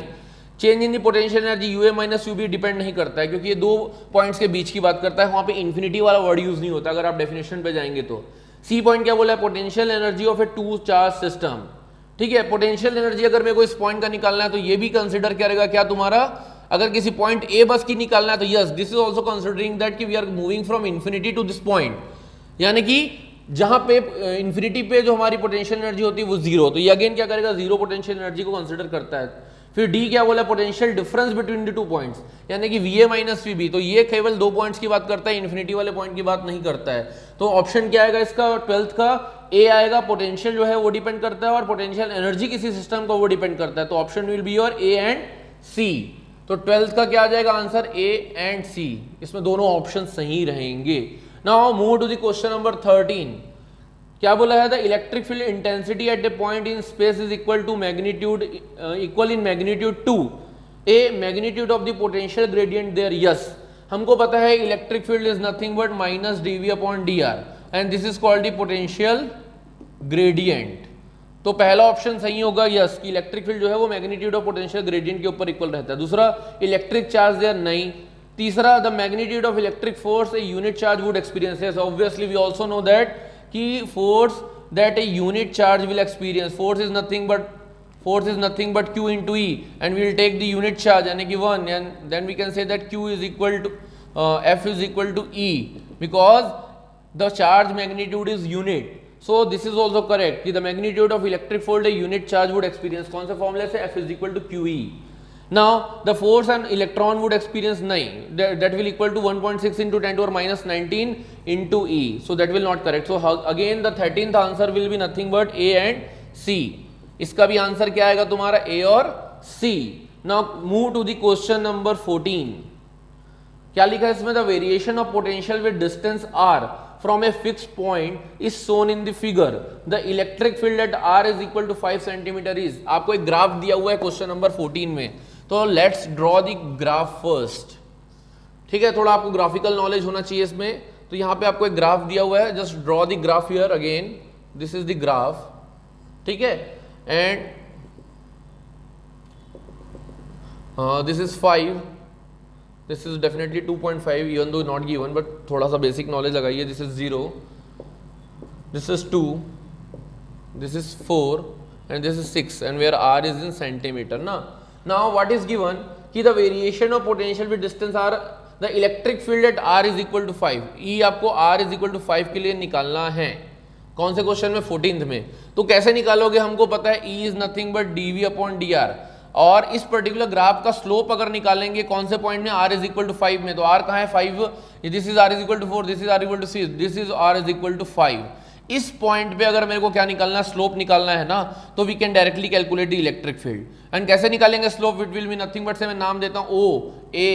change in the potential energy U A minus U B depend नहीं करता है, क्योंकि ये दो पॉइंट्स के बीच की बात करता है, वहां पे इन्फिनिटी वाला वर्ड यूज नहीं होता अगर आप डेफिनेशन पे जाएंगे तो। सी पॉइंट क्या बोला है, potential energy of a two charge system. ठीक है, पोटेंशियल एनर्जी अगर मेरे को इस पॉइंट का निकालना है तो ये भी कंसिडर करेगा क्या तुम्हारा, अगर किसी पॉइंट ए बस की निकालना है तो yes, this is also considering that कि we are moving from infinity to this point, यानी कि जहां पे इन्फिनिटी पे जो हमारी पोटेंशियल एनर्जी होती है वो 0, तो ये अगेन क्या करेगा, जीरो पोटेंशियल एनर्जी को कंसिडर करता है। फिर डी क्या बोला, potential difference between the two points, यानी कि V A minus V B, तो ये केवल दो पॉइंट्स की बात करता है, इन्फिनिटी वाले पॉइंट की बात नहीं करता है। तो ऑप्शन क्या आएगा इसका, 12th का ए आएगा। पोटेंशियल जो है वो डिपेंड करता है और पोटेंशियल एनर्जी किसी सिस्टम का वो डिपेंड करता है, तो option will be your A and C. तो 12th का क्या आ जाएगा आंसर, ए एंड सी, इसमें दोनों ऑप्शन सही रहेंगे। Now move to the question number 13। क्या बोला है, the electric field intensity at a point in space is equal to magnitude, equal in magnitude to a magnitude of the potential gradient there. Yes, हमको पता है electric field is nothing but minus DV upon D R and this is called the potential gradient. तो पहला option सही होगा, yes, कि electric field जो है वो मैग्नीट्यूड ऑफ पोटेंशियल ग्रेडियंट के ऊपर इक्वल रहता है। दूसरा, इलेक्ट्रिक चार्ज देयर, नहीं। तीसरा, the magnitude of electric force a unit charge would experience, yes, obviously we also know that कि force that a unit charge will experience, force is nothing but q into e and we will take the unit charge यानी कि 1 and then we can say that q is equal to f is equal to e because the charge magnitude is unit, so this is also correct कि the magnitude of electric field a unit charge would experience, कौन से फॉर्मूले से, f is equal to qe। Now the force an electron would experience, नहीं, that will equal to 1.6 into 10 to the -19 into e, so that will not correct। So again the 13th answer will be nothing but a and c। इसका भी answer क्या आएगा तुम्हारा, a और c। Now move to the question number 14। क्या लिखा है इसमें, the variation of potential with distance r from a fixed point is shown in the figure, the electric field at r is equal to 5 centimeter is। आपको एक graph दिया हुआ है question number 14 में, तो let's draw the graph first. ठीक है, थोड़ा आपको ग्राफिकल नॉलेज होना चाहिए इसमें। तो यहां पे आपको एक ग्राफ दिया हुआ है, just draw the graph here again, this is the graph. ठीक है, and this is 5, this is definitely 2.5 even though not given, but थोड़ा सा बेसिक नॉलेज लगाइए। This is 0, this is 2, this is 4 and this is 6 and where r is in centimetre ना। Now what is given कि the variation of potential with distance R the electric field eight r is equal to 5, ई आपको r is equal to 5 के लिए निकालना है। कौन से question में? 14th में। तो कैसे निकालोगे? हमको पता है E is nothing but dv upon dr, और इस पर्टिकुलर ग्राफ का स्लोप अगर निकालेंगे कौन से पॉइंट में? r इज इक्वल टू 5 में। तो r कहाँ है? 5, this is r is equal to 4, this is r equal to 6, this is r is equal to 5। इस पॉइंट पे अगर मेरे को क्या निकालना है? स्लोप निकालना है ना, तो we can directly calculate the electric field. And कैसे निकालेंगे slope? It will be nothing but say मैं नाम देता हूं O A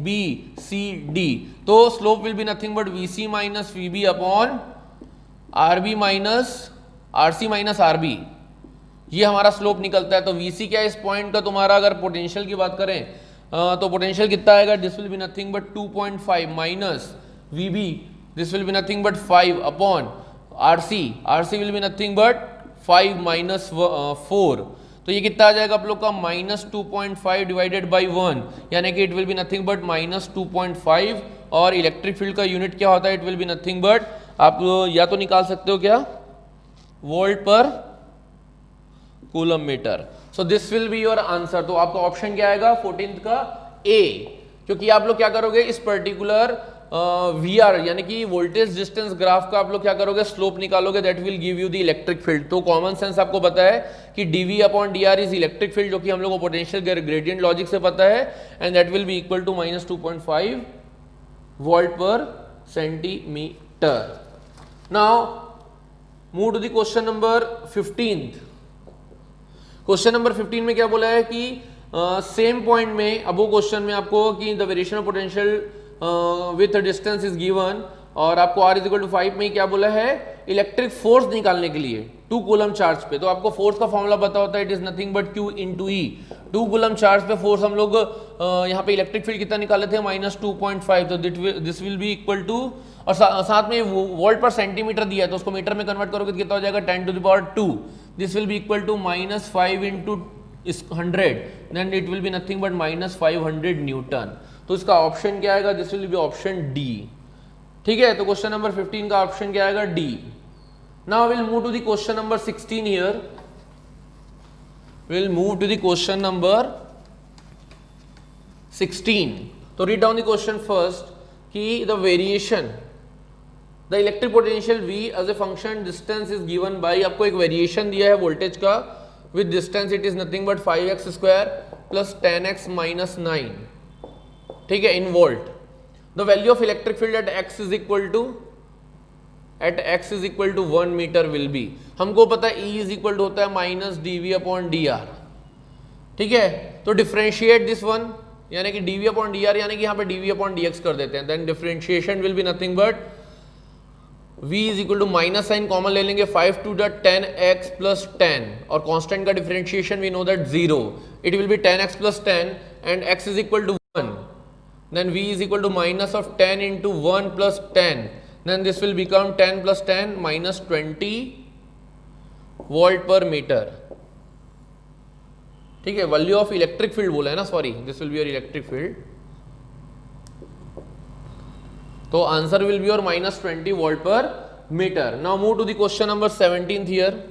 B C D, तो slope will be nothing but VC minus VB upon RB minus RC minus RB, ये हमारा slope निकलता है। तो VC क्या है इस पॉइंट का तुम्हारा? अगर पोटेंशियल की बात करें तो पोटेंशियल कितना आएगा? This will be nothing but 2.5 minus VB, this will be nothing but 5 upon RC will be nothing but 5 minus 4, तो ये कितना आ जाएगा आप लोग का? माइनस 2.5 डिवाइडेड बाई 1, यानी कि it will be nothing but minus 2.5। और इलेक्ट्रिक फील्ड का यूनिट क्या होता है? It will be nothing but, आप या तो निकाल सकते हो क्या? Volt per coulomb metre. So this will be your answer. तो आपका ऑप्शन क्या आएगा 14th का? ए। क्योंकि आप लोग क्या करोगे? इस पर्टिकुलर VR यानी कि वोल्टेज डिस्टेंस ग्राफ का आप लोग क्या करोगे? स्लोप निकालोगे, that will give you the electric field. तो कॉमन सेंस आपको पता है कि dv upon dr is electric field, जो कि हम लोग को पोटेंशियल ग्रेडियंट लॉजिक से पता है, and that will be equal to minus 2.5 volt per centimetre. Now move to the question number 15th। Question number 15 में क्या बोला है कि सेम पॉइंट में, अब वो क्वेश्चन में आपको कि the variation of potential with distance is given, और आपको r इज इक्वल टू 5 में क्या बोला है? इलेक्ट्रिक फोर्स निकालने के लिए 2 कूलम चार्ज पे। तो आपको फोर्स का फॉर्मूला पता होता है, it is nothing but Q into E. 2 coulomb charge पे फोर्स हम लोग यहाँ पे इलेक्ट्रिक फील्ड कितना निकाले थे? माइनस 2.5, तो this will be equal to, और साथ में वोल्ट पर सेंटीमीटर दिया है, तो उसको मीटर में कन्वर्ट करोगे तो कितना हो जाएगा? 10 to the power 2। This will be equal to minus 5 into 100, then it will be nothing but minus 500 newton. तो इसका ऑप्शन क्या आएगा? This will be option D. ठीक है, तो क्वेश्चन नंबर 15 का ऑप्शन क्या आएगा? D. Now will move to the question number 16 here. Will move to the question number 16। तो read down the question first कि the variation, the electric potential V as a function distance is given by, आपको एक variation दिया है voltage का with distance, it is nothing but 5x square plus 10x minus 9, ठीक है, in volt. The value of electric field at x is equal to 1 metre will be. हमको पता है E इज इक्वल टू होता है minus dv upon dr, ठीक है। तो डिफरेंशिएट दिस वन, यानी कि dv अपॉन dr, यानी कि यहाँ पे dv अपॉन dx कर देते हैं, then differentiation will be nothing but v is equal to minus sign common ले लेंगे, 5 टू द 10x प्लस 10, और कांस्टेंट का differentiation we know that 0, it will be 10x plus 10 and x is equal to 1, then v is equal to minus of 10 into 1 plus 10, then this will become 10 plus 10 minus 20 volt per meter, ठीक है। Value of electric field बोला है ना, sorry, this will be your electric field. तो answer will be your minus 20 volt per metre. Now move to the question number 17 here.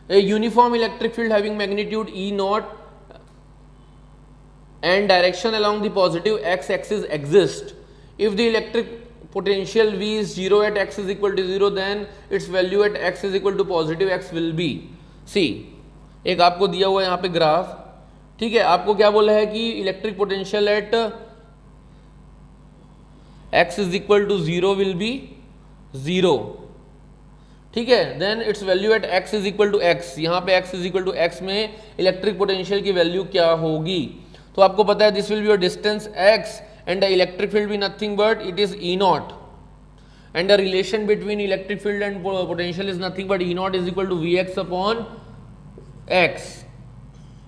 A uniform electric field having magnitude E naught and direction along the positive x axis exist. If the electric potential V is 0 at x is equal to 0, then its value at x is equal to positive x will be, see, एक आपको दिया हुआ है यहाँ पे graph, ठीक है। आपको क्या बोला है कि electric potential eight x is equal to 0 will be 0, ठीक है। Then its value at x is equal to x, यहाँ पे x is equal to x में इलेक्ट्रिक पोटेंशियल की वैल्यू क्या होगी? तो आपको पता है this will be your distance x and the electric field be nothing but it is E naught, and the relation between electric field and potential is nothing but E naught is equal to Vx upon x,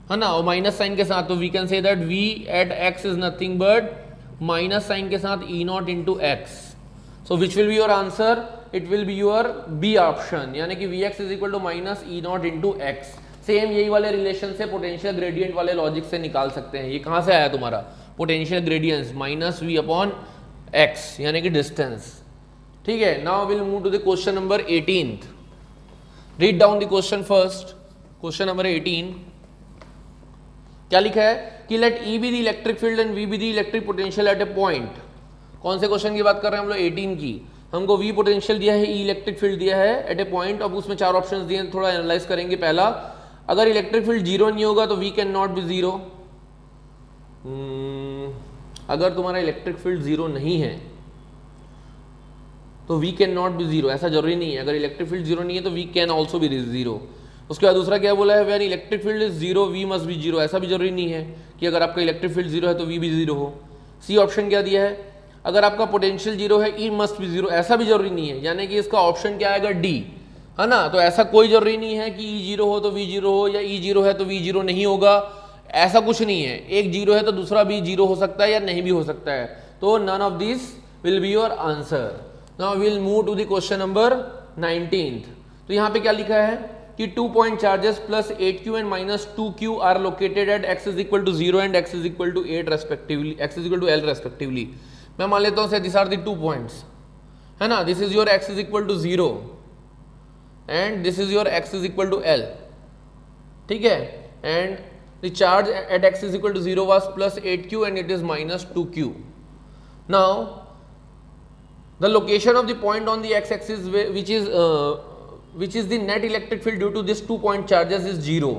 है ना, और minus sign के साथ। तो we can say that V at x is nothing but minus sign के साथ E naught into x। So which will be your answer? It will be your B option, यानी कि Vx is equal to minus E naught into x। Same यही वाले relation से potential gradient वाले logic से निकाल सकते हैं। ये कहाँ से आया तुम्हारा? Potential gradients minus V upon x, यानी कि डिस्टेंस, ठीक है। Now will move to the question number 18th। Read down the question first. Question number 18, क्या लिखा है कि let E be the electric field and V be the electric potential at a point. कौन से question की बात कर रहे हैं हम लोग? 18 की। हमको वी पोटेंशियल दिया है, ई इलेक्ट्रिक फील्ड दिया है एट ए पॉइंट। अब उसमें 4 ऑप्शंस दिए हैं, थोड़ा एनालाइज करेंगे। पहला, अगर इलेक्ट्रिक फील्ड जीरो नहीं होगा तो we can not be zero. अगर तुम्हारा इलेक्ट्रिक फील्ड जीरो नहीं है तो we can not be zero, ऐसा जरूरी नहीं है। अगर इलेक्ट्रिक फील्ड जीरो नहीं है तो we can also be zero. उसके बाद दूसरा क्या बोला है, when electric field is zero we must be zero, ऐसा भी जरूरी नहीं है कि अगर आपका इलेक्ट्रिक फील्ड जीरो है तो वी भी जीरो हो। सी ऑप्शन क्या दिया है, अगर आपका पोटेंशियल जीरो है ई मस्ट बी जीरो, ऐसा भी जरूरी नहीं है। यानी कि इसका ऑप्शन क्या आएगा? डी, है ना। तो ऐसा कोई जरूरी नहीं है कि ई जीरो हो तो वी जीरो हो, या ई जीरो है तो वी जीरो नहीं होगा, ऐसा कुछ नहीं है। एक जीरो है तो दूसरा भी जीरो हो सकता है या नहीं भी हो सकता है। तो none of this will be your answer. Now we will move to the question number 19। तो यहाँ पे क्या लिखा है कि 2 point charges plus 8q and minus 2q are located at x is equal to 0 and x is equal to 8 respectively, x is equal to l respectively. मैं मान लेता हूँ दिस आर द 2 पॉइंट्स, है ना। This is your x is equal to 0 and this is your x is equal to l, ठीक है। And the charge at x is equal to 0 was plus 8q and it is minus 2q। Now the location of the point on the x-axis which is the net electric field due to this 2 point charges is 0।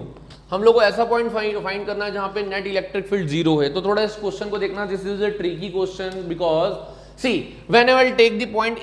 हम लोग को ऐसा point find करना है जहां पे net electric field 0 है। तो थोड़ा इस क्वेश्चन को देखना, this is a tricky question because see when I will take the point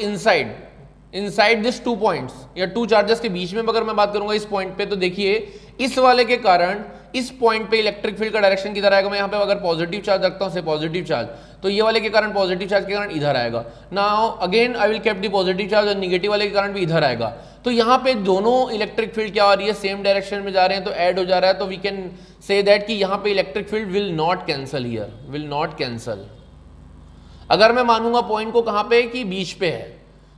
inside this 2 points या 2 चार्जेस के बीच में अगर मैं बात करूंगा इस पॉइंट पे, तो देखिए इस वाले के कारण इस पॉइंट पे इलेक्ट्रिक फील्ड का डायरेक्शन किधर आएगा? मैं यहाँ पे अगर पॉजिटिव चार्ज रखता हूँ, से पॉजिटिव चार्ज, तो ये वाले के कारण पॉजिटिव चार्ज के कारण इधर आएगा। Now again I will keep the positive charge और निगेटिव वाले के कारण भी इधर आएगा। तो यहाँ पे दोनों इलेक्ट्रिक फील्ड क्या हो रही है? सेम डायरेक्शन में जा रहे हैं, तो ऐड हो जा रहा है। तो वी कैन से दैट कि यहाँ पे electric field will not cancel here, will not cancel. अगर मैं मानूंगा पॉइंट को कहाँ पे कि बीच पे है,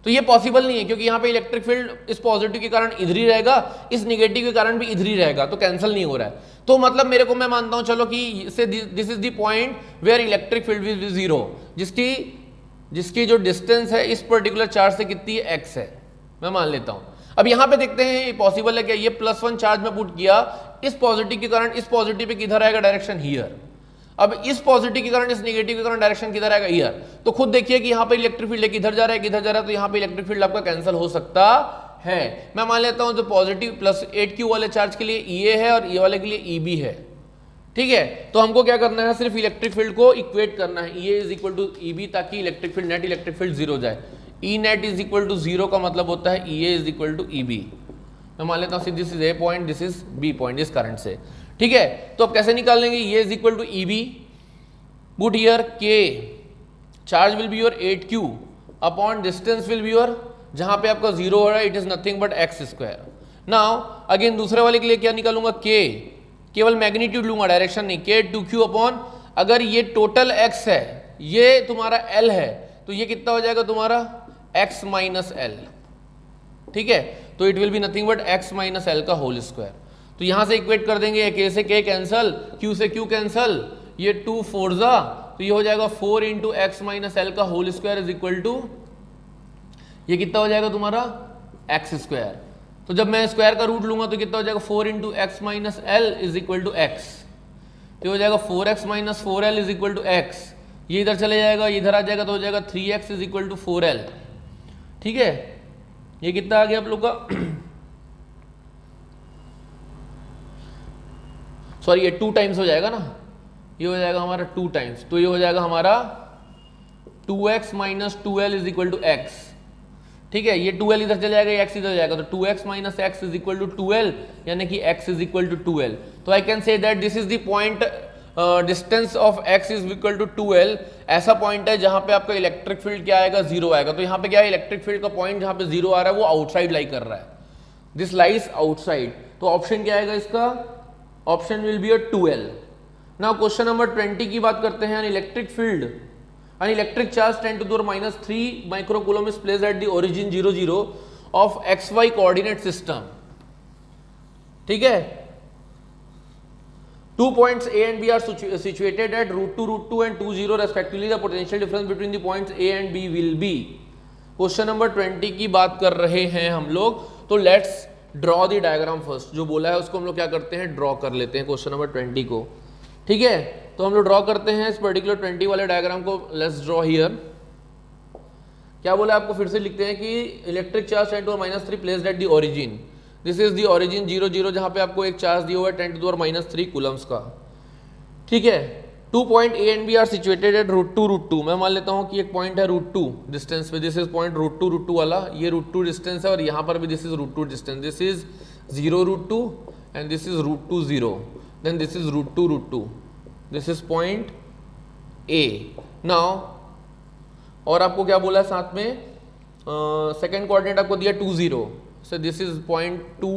तो ये पॉसिबल नहीं है, क्योंकि यहाँ पे इलेक्ट्रिक फील्ड इस पॉजिटिव के कारण इधर ही रहेगा, इस निगेटिव के कारण भी इधर ही रहेगा, तो कैंसिल नहीं हो रहा है। तो मतलब मेरे को, मैं मानता हूं चलो कि से this is the point where electric field will be 0, जिसकी जो डिस्टेंस है इस पर्टिकुलर चार्ज से कितनी है? x है, मैं मान लेता हूं। अब यहां पे देखते हैं ये पॉसिबल है क्या? ये +1 चार्ज में पुट किया, इस पॉजिटिव के कारण इस पॉजिटिव पे किधर आएगा डायरेक्शन? हियर। अब इस पॉजिटिव के कारण इस नेगेटिव के कारण डायरेक्शन किधर आएगा? हियर। तो खुद देखिए कि यहाँ पे इलेक्ट्रिक फील्ड किधर जा रहा है, किधर जा रहा है, तो यहाँ पे इलेक्ट्रिक फील्ड आपका कैंसिल हो सकता है। मैं मान लेता हूं जो पॉजिटिव प्लस 8q वाले चार्ज के लिए EA है और ये वाले के लिए EB है, ठीक है। तो हमको क्या करना है? सिर्फ इलेक्ट्रिक फील्ड को इक्वेट करना है, EA is equal to EB, ताकि electric field net electric field 0 हो जाए। E net is equal to 0 का मतलब होता है EA is equal to EB। मैं मान लेता हूँ this is A point, this is B point इस करंट से, ठीक है। तो अब कैसे निकाल लेंगे? EA is equal to EB, put here K, charge will be your 8q upon distance will be your, जहां पे आपका 0 हो रहा है, it is nothing but x²। Now again दूसरे वाले के लिए क्या निकालूंगा? K, केवल मैग्नीट्यूड लूंगा, डायरेक्शन नहीं। K 2q अपॉन, अगर ये टोटल x है, ये तुम्हारा L है, तो ये कितना हो जाएगा तुम्हारा? x माइनस L, ठीक है। तो it will be nothing but x minus L का होल स्क्वायर। तो यहां से इक्वेट कर देंगे, K से K कैंसल, Q से Q कैंसल, ये 2 4 जा, तो ये हो जाएगा 4 इंटू एक्स माइनस एल का whole square is equal to, ये कितना हो जाएगा तुम्हारा? X square. तो जब मैं स्क्वायर का रूट लूंगा तो कितना हो जाएगा? 4 into x minus L is equal to x. तो हो जाएगा 4x minus 4l is equal to x. ये इधर चले जाएगा, इधर आ जाएगा, तो हो जाएगा 3x is equal to 4l, ठीक है। ये कितना आ गया आप लोग का? सॉरी, ये 2 टाइम्स हो जाएगा ना, ये हो जाएगा हमारा 2 टाइम्स, तो ये हो जाएगा हमारा 2x minus 2l is equal to x, ठीक है। ये 2l इधर चले जाएगा, x इधर जाएगा, तो 2x minus x is equal to 2l, यानी कि x is equal to 2l। तो I can say that this is the point, distance of x is equal to 2l। ऐसा पॉइंट है जहां पे आपका इलेक्ट्रिक फील्ड क्या आएगा? 0 आएगा। तो यहाँ पे क्या है? इलेक्ट्रिक फील्ड का पॉइंट जहां पे 0 आ रहा है वो आउटसाइड लाई कर रहा है, दिस लाइज आउटसाइड। तो ऑप्शन क्या आएगा इसका? Option will B 2l। Now question number 20 की बात करते हैं। Electric field, an electric charge 10 to the power -3 microcoulomb is placed at the origin 0 0 of xy coordinate system, ठीक है। 2 points A and B are situated at √2, √2 and 2 0 respectively. The potential difference between the points A and B will be. Question number 20 की बात कर रहे हैं हम लोग, तो let's draw the diagram first. जो बोला है उसको हम लोग क्या करते हैं? ड्रॉ कर लेते हैं क्वेश्चन नंबर 20 को। ठीक है, तो हम लोग ड्रॉ करते हैं इस पर्टिकुलर 20 वाले डायग्राम को। Let's draw here. क्या बोला आपको, फिर से लिखते हैं कि electric charge 10⁻³ placed at the origin. This is the origin 0 0, जहां पे आपको एक चार्ज दिया हुआ है 10⁻³ कूलम्स का। ठीक है, 2 point A and B are situated at √2 मैं मान लेता हूं कि एक पॉइंट है √2 डिस्टेंस पे। दिस इज पॉइंट √2 वाला, ये √2 डिस्टेंस है, और यहां पर भी this is √2 distance. This is 0 √2 and this is √2 0, then this is √2 this is point A. Now और आपको क्या बोला है साथ में, सेकेंड कोऑर्डिनेट आपको दिया 2 0, so this is point 2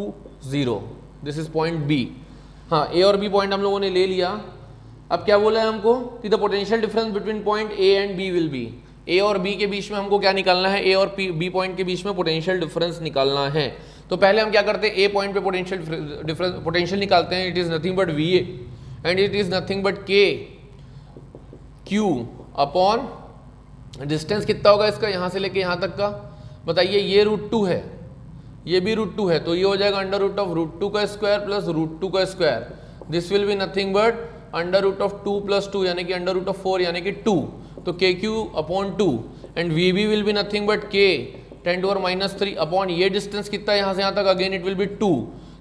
0, this is point B. हाँ, ए और बी पॉइंट हम लोगों ने ले लिया। अब क्या बोला है हमको कि the potential difference between point A and B will be, A और बी के बीच में हमको क्या निकालना है, ए और बी पॉइंट के बीच में पोटेंशियल डिफरेंस निकालना है। तो पहले हम क्या करते हैं, ए पॉइंट पे पोटेंशियल निकालते हैं। It is nothing but V and it is nothing but के क्यू अपॉन डिस्टेंस कितना होगा इसका, यहां से लेके यहां तक का बताइए। ये √2 है, ये भी √2 है, तो ये हो जाएगा √2 का स्क्वायर प्लस √2 का square. This will be nothing but √2 + 2 यानी कि √4 यानी कि 2, तो KQ upon 2 and VB will be nothing but K 10⁻³ upon ये डिस्टेंस कितना है यहाँ से यहाँ तक, अगेन इट विल बी 2।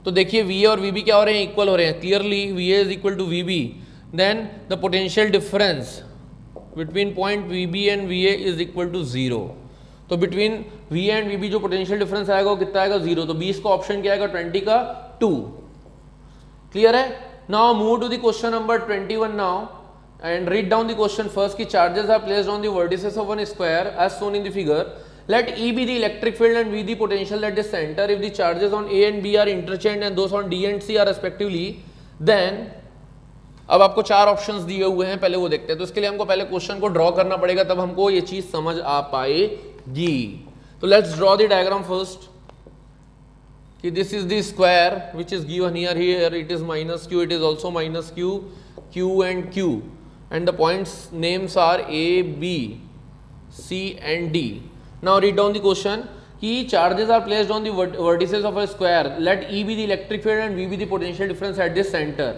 तो देखिए VA और VB क्या हो रहे हैं, इक्वल हो रहे हैं। Clearly VA is equal to VB, then the potential difference between point VB and VA is equal to 0। तो बिटवीन VA एंड VB जो पोटेंशियल डिफरेंस आएगा वो कितना आएगा, 0। तो 20 का ऑप्शन क्या आएगा, 20 का 2। क्लियर है। Now move to the question number 21 now and read down the question first कि charges are placed on the vertices of one square as shown in the figure. Let E be the electric field and V the potential at the center. If the charges on A and B are interchanged and those on D and C are respectively, then अब आपको 4 options दिए हुए हैं, पहले वो देखते हैं। तो इसके लिए हमको पहले क्वेश्चन को ड्रॉ करना पड़ेगा, तब हमको ये चीज समझ आ पाएगी। तो let's draw the diagram first कि this is the square which is given here it is -q, it is also -q, q and q, and the points names are A, B, C and D. Now read down the question कि charges are placed on the vertices of a square. Let E be the electric field and V be the potential difference at the center.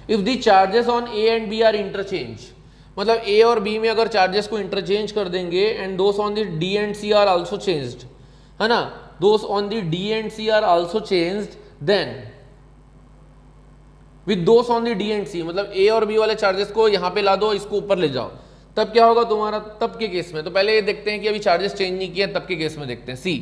If the charges on A and B are interchanged, मतलब A और B में अगर charges को interchange कर देंगे and those on the D and C are also changed, है ना, those on the D and C are also changed, then with those on the D and C मतलब A और B वाले charges को यहाँ पे ला दो, इसको ऊपर ले जाओ, तब क्या होगा तुम्हारा, तब के केस में। तो पहले ये देखते हैं कि अभी चार्जेस चेंज नहीं किए, तब के केस में देखते हैं। सी,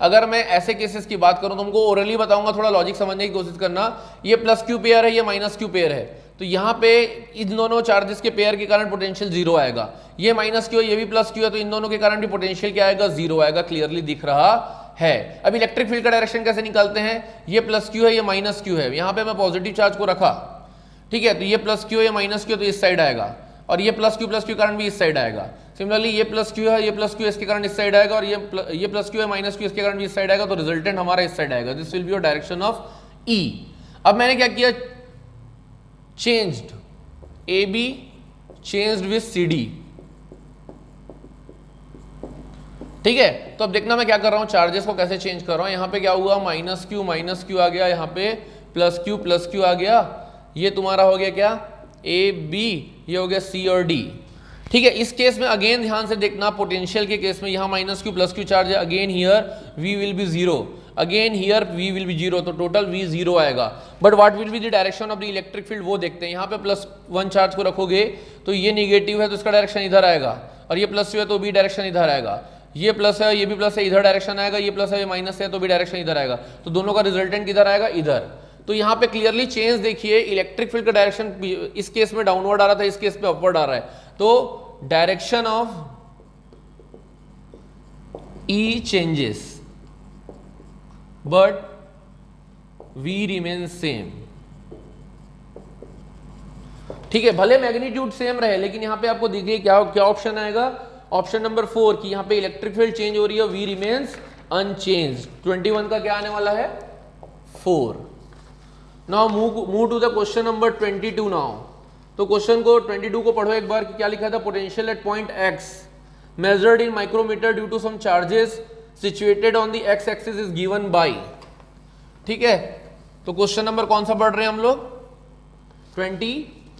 अगर मैं ऐसे केसेस की बात करूं, तुमको ओरली बताऊंगा, थोड़ा लॉजिक समझने की कोशिश करना। ये +q पेयर है, ये -q पेयर है, तो यहाँ पे इन दोनों चार्जेस के पेयर के कारण पोटेंशियल 0 आएगा। ये -q है, ये भी +q है, तो इन दोनों के कारण भी पोटेंशियल क्या आएगा, 0 आएगा। क्लियरली दिख रहा है। अब इलेक्ट्रिक फील्ड का डायरेक्शन कैसे निकालते हैं, ये +q है, ये -q है, यहाँ पे मैं पॉजिटिव चार्ज को रखा, ठीक है, तो ये +q है, ये -q है, तो इस साइड आएगा, और ये +q के कारण भी इस साइड आएगा। सिमिलरली ये +q है, ये +q इसके कारण इस साइड आएगा, और ये +q है, -q इसके कारण भी इस साइड आएगा, तो रिजल्टेंट हमारा इस साइड आएगा। This will be your direction of E। अब मैंने क्या किया, changed AB changed with CD, ठीक है। तो अब देखना मैं क्या कर रहा हूं, चार्जेस को कैसे चेंज कर रहा हूं। यहां पे क्या हुआ, -q आ गया, यहां पे +q आ गया, ये तुम्हारा हो गया क्या, AB, ये हो गया C और D, ठीक है। इस केस में अगेन ध्यान से देखना, पोटेंशियल के केस में यहाँ -q चार्ज है, again here V will be 0, again here V will be 0, तो टोटल V 0 आएगा। But what will be the direction of the electric field, वो देखते हैं। यहाँ पे +1 चार्ज को रखोगे तो ये निगेटिव है, तो इसका डायरेक्शन इधर आएगा, और ये +2 है तो भी डायरेक्शन इधर आएगा, ये प्लस है, ये भी प्लस है, इधर डायरेक्शन आएगा, ये प्लस है, ये माइनस है, तो भी डायरेक्शन इधर आएगा, तो दोनों का रिजल्टेंट किधर आएगा, इधर। तो यहाँ पे क्लियरली चेंज देखिए, इलेक्ट्रिक फील्ड का डायरेक्शन इस केस में डाउनवर्ड आ रहा था, इस केस में अपवर्ड आ रहा है, तो direction of E changes but V remains same, ठीक है। भले मैग्नीट्यूड सेम रहे, लेकिन यहाँ पे आपको देखिए क्या क्या ऑप्शन आएगा, ऑप्शन नंबर 4 की यहाँ पे इलेक्ट्रिक फील्ड चेंज हो रही है, V रिमेन्स अनचेंज्ड। 21 का क्या आने वाला है, 4। Now move to the question number 22 now. तो क्वेश्चन को 22 को पढ़ो एक बार कि क्या लिखा था, potential at point X measured in micrometer due to some charges situated on the X axis is given by, ठीक है। तो क्वेश्चन नंबर कौन सा पढ़ रहे हैं हम लोग, 22।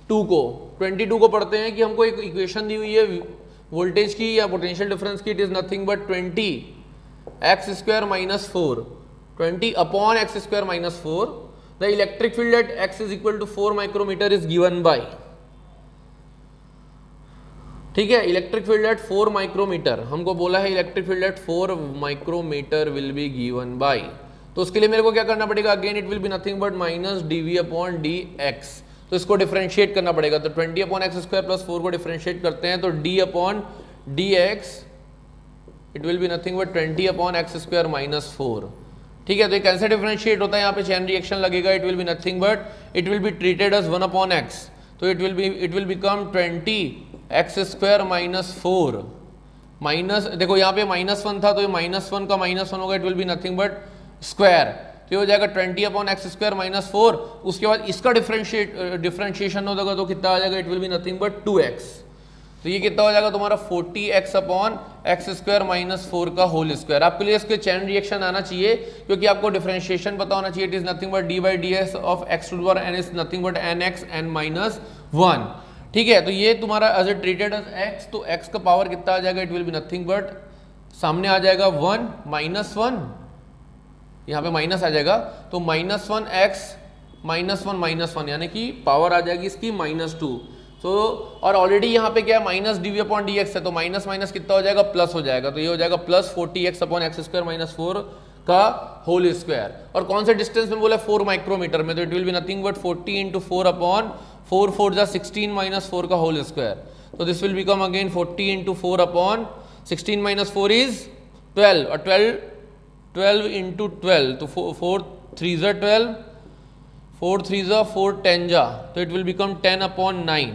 2 को 22 को पढ़ते हैं कि हमको एक इक्वेशन दी हुई है वोल्टेज की या पोटेंशियल डिफरेंस की, it is nothing but 20 x² minus 4, 20 upon x² minus 4. The electric field at x is equal to 4 micrometer is given by, ठीक है, इलेक्ट्रिक फील्ड एट 4 माइक्रोमीटर. हमको बोला है electric field at 4 micrometer will be given by. तो उसके लिए मेरे को क्या करना पड़ेगा, again it will be nothing but minus dv upon dx. तो इसको डिफरेंशिएट करना पड़ेगा. तो 20 अपॉन x² प्लस 4 को डिफरेंशिएट करते हैं तो d upon dx it will be nothing but 20 upon x² minus 4. ठीक है, तो ये कैसे डिफरेंशिएट होता है, यहाँ पे चेन रिएक्शन लगेगा. It will be nothing but it will be treated as 1 upon x. तो it will become 20 x² minus 4 minus, देखो यहाँ पे -1 था तो ये -1 का -1 होगा. It will be nothing but square. तो ये हो जाएगा 20 अपॉन x² माइनस 4. उसके बाद इसका डिफरेंशिएशन होगा तो कितना आ जाएगा, it will be nothing but 2x. तो ये कितना हो जाएगा तुम्हारा 40x अपॉन x² माइनस 4 का होल स्क्वायर. आपके लिए इसके चैन रिएक्शन आना चाहिए क्योंकि आपको डिफरेंशिएशन पता होना चाहिए. It is nothing but d by ds of x to the power n is nothing but nx n minus 1. ठीक है, तो ये तुम्हारा as a treated as x, तो x का पावर कितना आ जाएगा, it will be nothing but सामने आ जाएगा 1 -1, यहाँ पे माइनस आ जाएगा तो -1x -1 यानी कि पावर आ जाएगी इसकी -2. तो और ऑलरेडी यहाँ पे क्या है माइनस dv अपॉन dx है तो माइनस माइनस कितना हो जाएगा, प्लस हो जाएगा. तो ये हो जाएगा plus 40x upon x² minus 4 का होल स्क्वायर. और कौन से डिस्टेंस में बोला 4 माइक्रोमीटर में, तो it will be nothing but 40 into 4 upon 4 4 जा 16 माइनस 4 का होल स्क्वायर. तो this will become again 40 into 4 upon 16 minus 4 is 12 और 12 इंटू 12 तो 4 3 जा 12 4 3 जा 4 10 जा तो इट विल बिकम 10 अपॉन 9.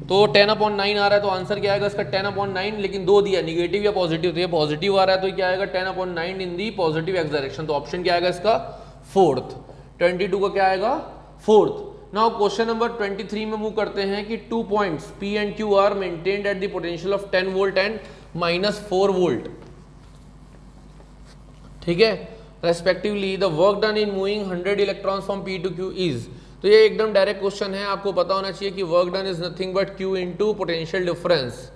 तो 10 अपॉन 9 आ रहा है तो आंसर क्या आएगा इसका 10 अपॉन 9. लेकिन दो दिया निगेटिव या पॉजिटिव, तो ये पॉजिटिव आ रहा है तो क्या आएगा 10 upon 9 in the positive x direction. तो ऑप्शन क्या आएगा इसका फोर्थ. 22 का क्या आएगा फोर्थ. नाउ क्वेश्चन नंबर 23 में मूव करते हैं कि 2 points P and Q are maintained at the potential of 10 volt and -4 volt. ठीक है, respectively the work done in moving 100 electrons from P to Q is. तो ये एकदम डायरेक्ट क्वेश्चन है, आपको पता होना चाहिए कि work done is nothing but Q into potential difference.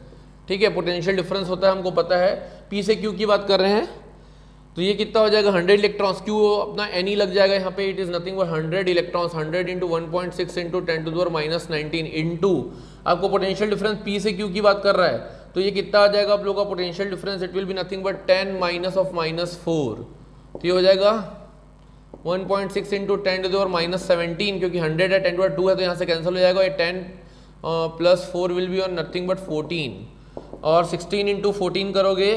ठीक है, पोटेंशियल डिफरेंस होता है, हमको पता है. P से Q की बात कर रहे हैं तो ये कितना हो जाएगा 100 इलेक्ट्रॉन्स. Q अपना N लग जाएगा यहाँ पे. It is nothing but 100 electrons 100 into 1.6 into 10 to the power -19 into आपको पोटेंशियल डिफरेंस P से Q की बात कर रहा है तो ये कितना आ जाएगा आप लोग का potential difference. It will be nothing but 10 minus of -4. तो ये हो जाएगा 1.6 इंटू 10 टू द पावर -17 क्योंकि 100 है 10 टू 2 है तो यहाँ से कैंसिल हो जाएगा. ये 10 plus 4 will be on nothing but 14 और 16 इंटू 14 करोगे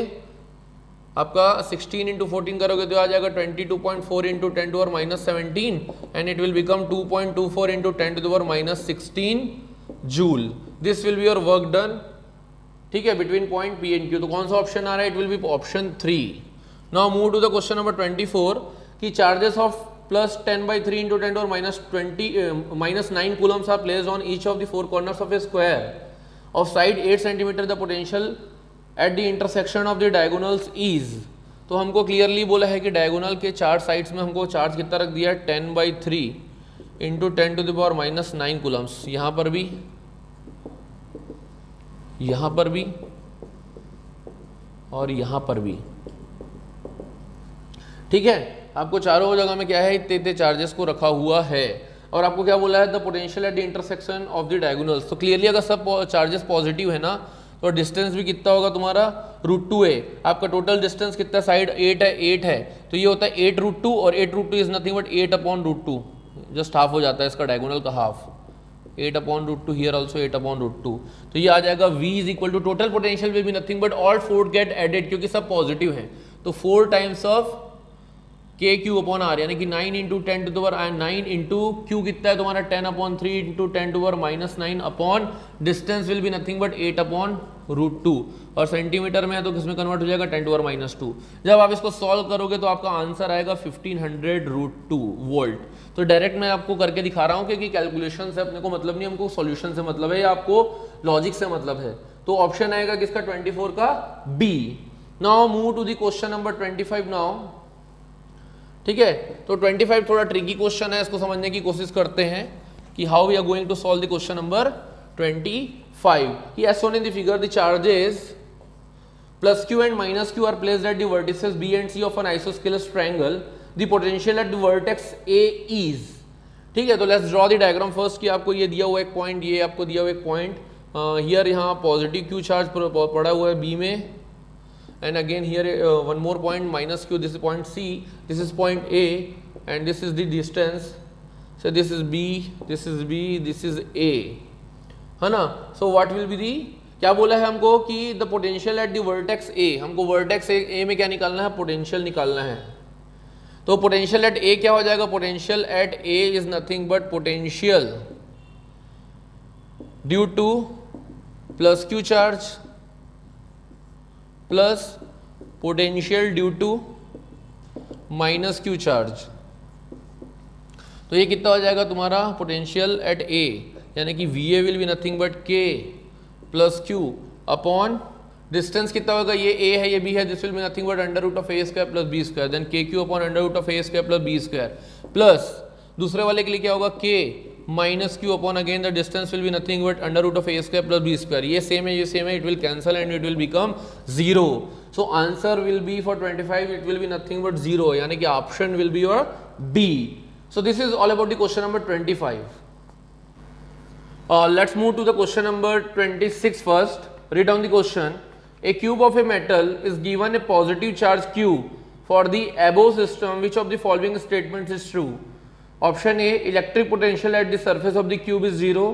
आपका 16 इंटू 14 करोगे तो आ जाएगा 22.4 into 10 to power -17 and it will become 2.24 into 10 to the power -16 joule. This will be your work done. ठीक है, between point P and Q. तो कौन सा ऑप्शन आ रहा है, it will be option 3. Now move to the question number 24 कि charges of plus 10/3 into 10 और -9 coulombs are placed on each of the 4 corners of a square of side 8 centimetre. The potential at the intersection of the diagonals is. तो हमको clearly बोला है कि diagonal के 4 sides में हमको चार्ज कितना रख दिया है 10/3 into 10 to the power -9 coulombs. यहाँ पर भी, यहाँ पर भी और यहाँ पर भी. ठीक है, आपको चारों जगह में क्या है इतने चार्जेस को रखा हुआ है और आपको क्या बोला है the potential at the intersection of the diagonals. तो क्लियरली अगर सब चार्जेस पॉजिटिव है ना तो डिस्टेंस भी कितना होगा तुम्हारा √2 है. आपका टोटल डिस्टेंस कितना साइड 8 है तो ये होता है 8√2 और 8√2 is nothing but 8 upon √2. Just half हो जाता है इसका डायगोनल का half. 8 upon √2 here also 8 upon √2. तो ये आ जाएगा V is equal to total potential will be nothing but all 4 get added क्योंकि सब पॉजिटिव है तो 4 times of KQ upon R यानी कि 9 into 10 to the power 9 into Q कितना है तुम्हारा 10 upon 3 into 10 to power -9 upon distance will be nothing but 8 upon √2 और सेंटीमीटर में है तो किसमें कन्वर्ट हो जाएगा 10 टू पावर -2. जब आप इसको सॉल्व करोगे तो आपका आंसर आएगा 1500√2 वोल्ट. तो डायरेक्ट मैं आपको करके दिखा रहा हूँ क्योंकि कैलकुलेशन से अपने को मतलब नहीं, हमको सॉल्यूशन से मतलब है या आपको लॉजिक से मतलब है. तो ऑप्शन आएगा किसका 24 का B. Now move to the question number 25 now. ठीक है, तो 25 थोड़ा ट्रिकी क्वेश्चन है, इसको समझने की कोशिश करते हैं कि how we are going to solve the question number 25. He has shown in the figure the charges plus q and minus q are placed at the vertices b and c of an isosceles triangle. The potential at the vertex a is, ठीक है. तो let's draw the diagram first कि आपको ये दिया हुआ एक point, ये आपको दिया हुआ एक पॉइंट, हियर यहाँ पॉजिटिव q चार्ज पड़ा हुआ है b में, and again here one more point minus q, this is point c, this is point a, and this is the distance. So this is b, this is b, this is a, है ना. So what will be the, क्या बोला है हमको कि the potential at the vertex ए, हमको vertex ए में क्या निकालना है, पोटेंशियल निकालना है. तो पोटेंशियल एट ए क्या हो जाएगा, potential at A is nothing but potential due to plus Q charge plus potential due to minus Q charge. तो ये कितना हो जाएगा तुम्हारा पोटेंशियल एट ए, यानी कि V A will be nothing but k plus q upon distance कितना होगा, ये a है ये b है, this will be nothing but under root of a square plus b square, then k Q upon under root of a square plus b square, plus दूसरे वाले के लिए क्या होगा k minus q upon again the distance will be nothing but under root of a square plus b square. ये same है, ये same है, it will cancel and it will become 0. So answer will B for 25 it will be nothing but 0, यानी कि option will be your B. So this is all about the question number 25. Let's move to the question number 26 first. Read down the question. A cube of a metal is given a positive charge q for the above system. Which of the following statements is true? Option A, electric potential at the surface of the cube is 0.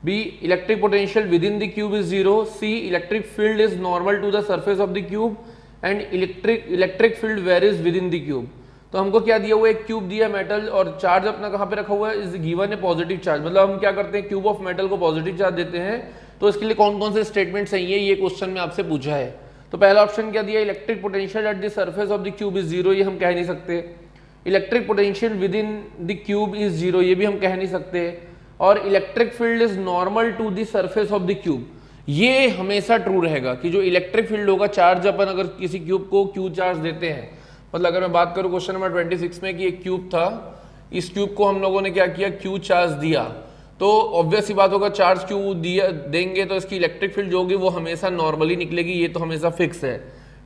B, electric potential within the cube is 0. C, electric field is normal to the surface of the cube and electric field varies within the cube. तो हमको क्या दिया हुआ है, एक cube दिया metal और charge अपना कहाँ पे रखा हुआ है, is given A positive charge. मतलब हम क्या करते हैं, क्यूब ऑफ मेटल को पॉजिटिव चार्ज देते हैं. तो इसके लिए कौन कौन से स्टेटमेंट सही है, ये क्वेश्चन में आपसे पूछा है. तो पहला ऑप्शन क्या दिया, electric potential at the surface of the cube is 0, ये हम कह नहीं सकते. Electric potential within the cube is 0, ये भी हम कह नहीं सकते. और electric field is normal to the surface of the cube, ये हमेशा ट्रू रहेगा कि जो इलेक्ट्रिक फील्ड होगा, चार्ज अपन अगर किसी क्यूब को क्यू चार्ज देते हैं, मतलब अगर मैं बात करूं क्वेश्चन नंबर 26 में कि एक क्यूब था, इस क्यूब को हम लोगों ने क्या किया, क्यू चार्ज दिया, तो ऑब्वियस ही बात होगा चार्ज क्यू दिया देंगे तो इसकी इलेक्ट्रिक फील्ड जो होगी वो हमेशा नॉर्मली निकलेगी, ये तो हमेशा फिक्स है.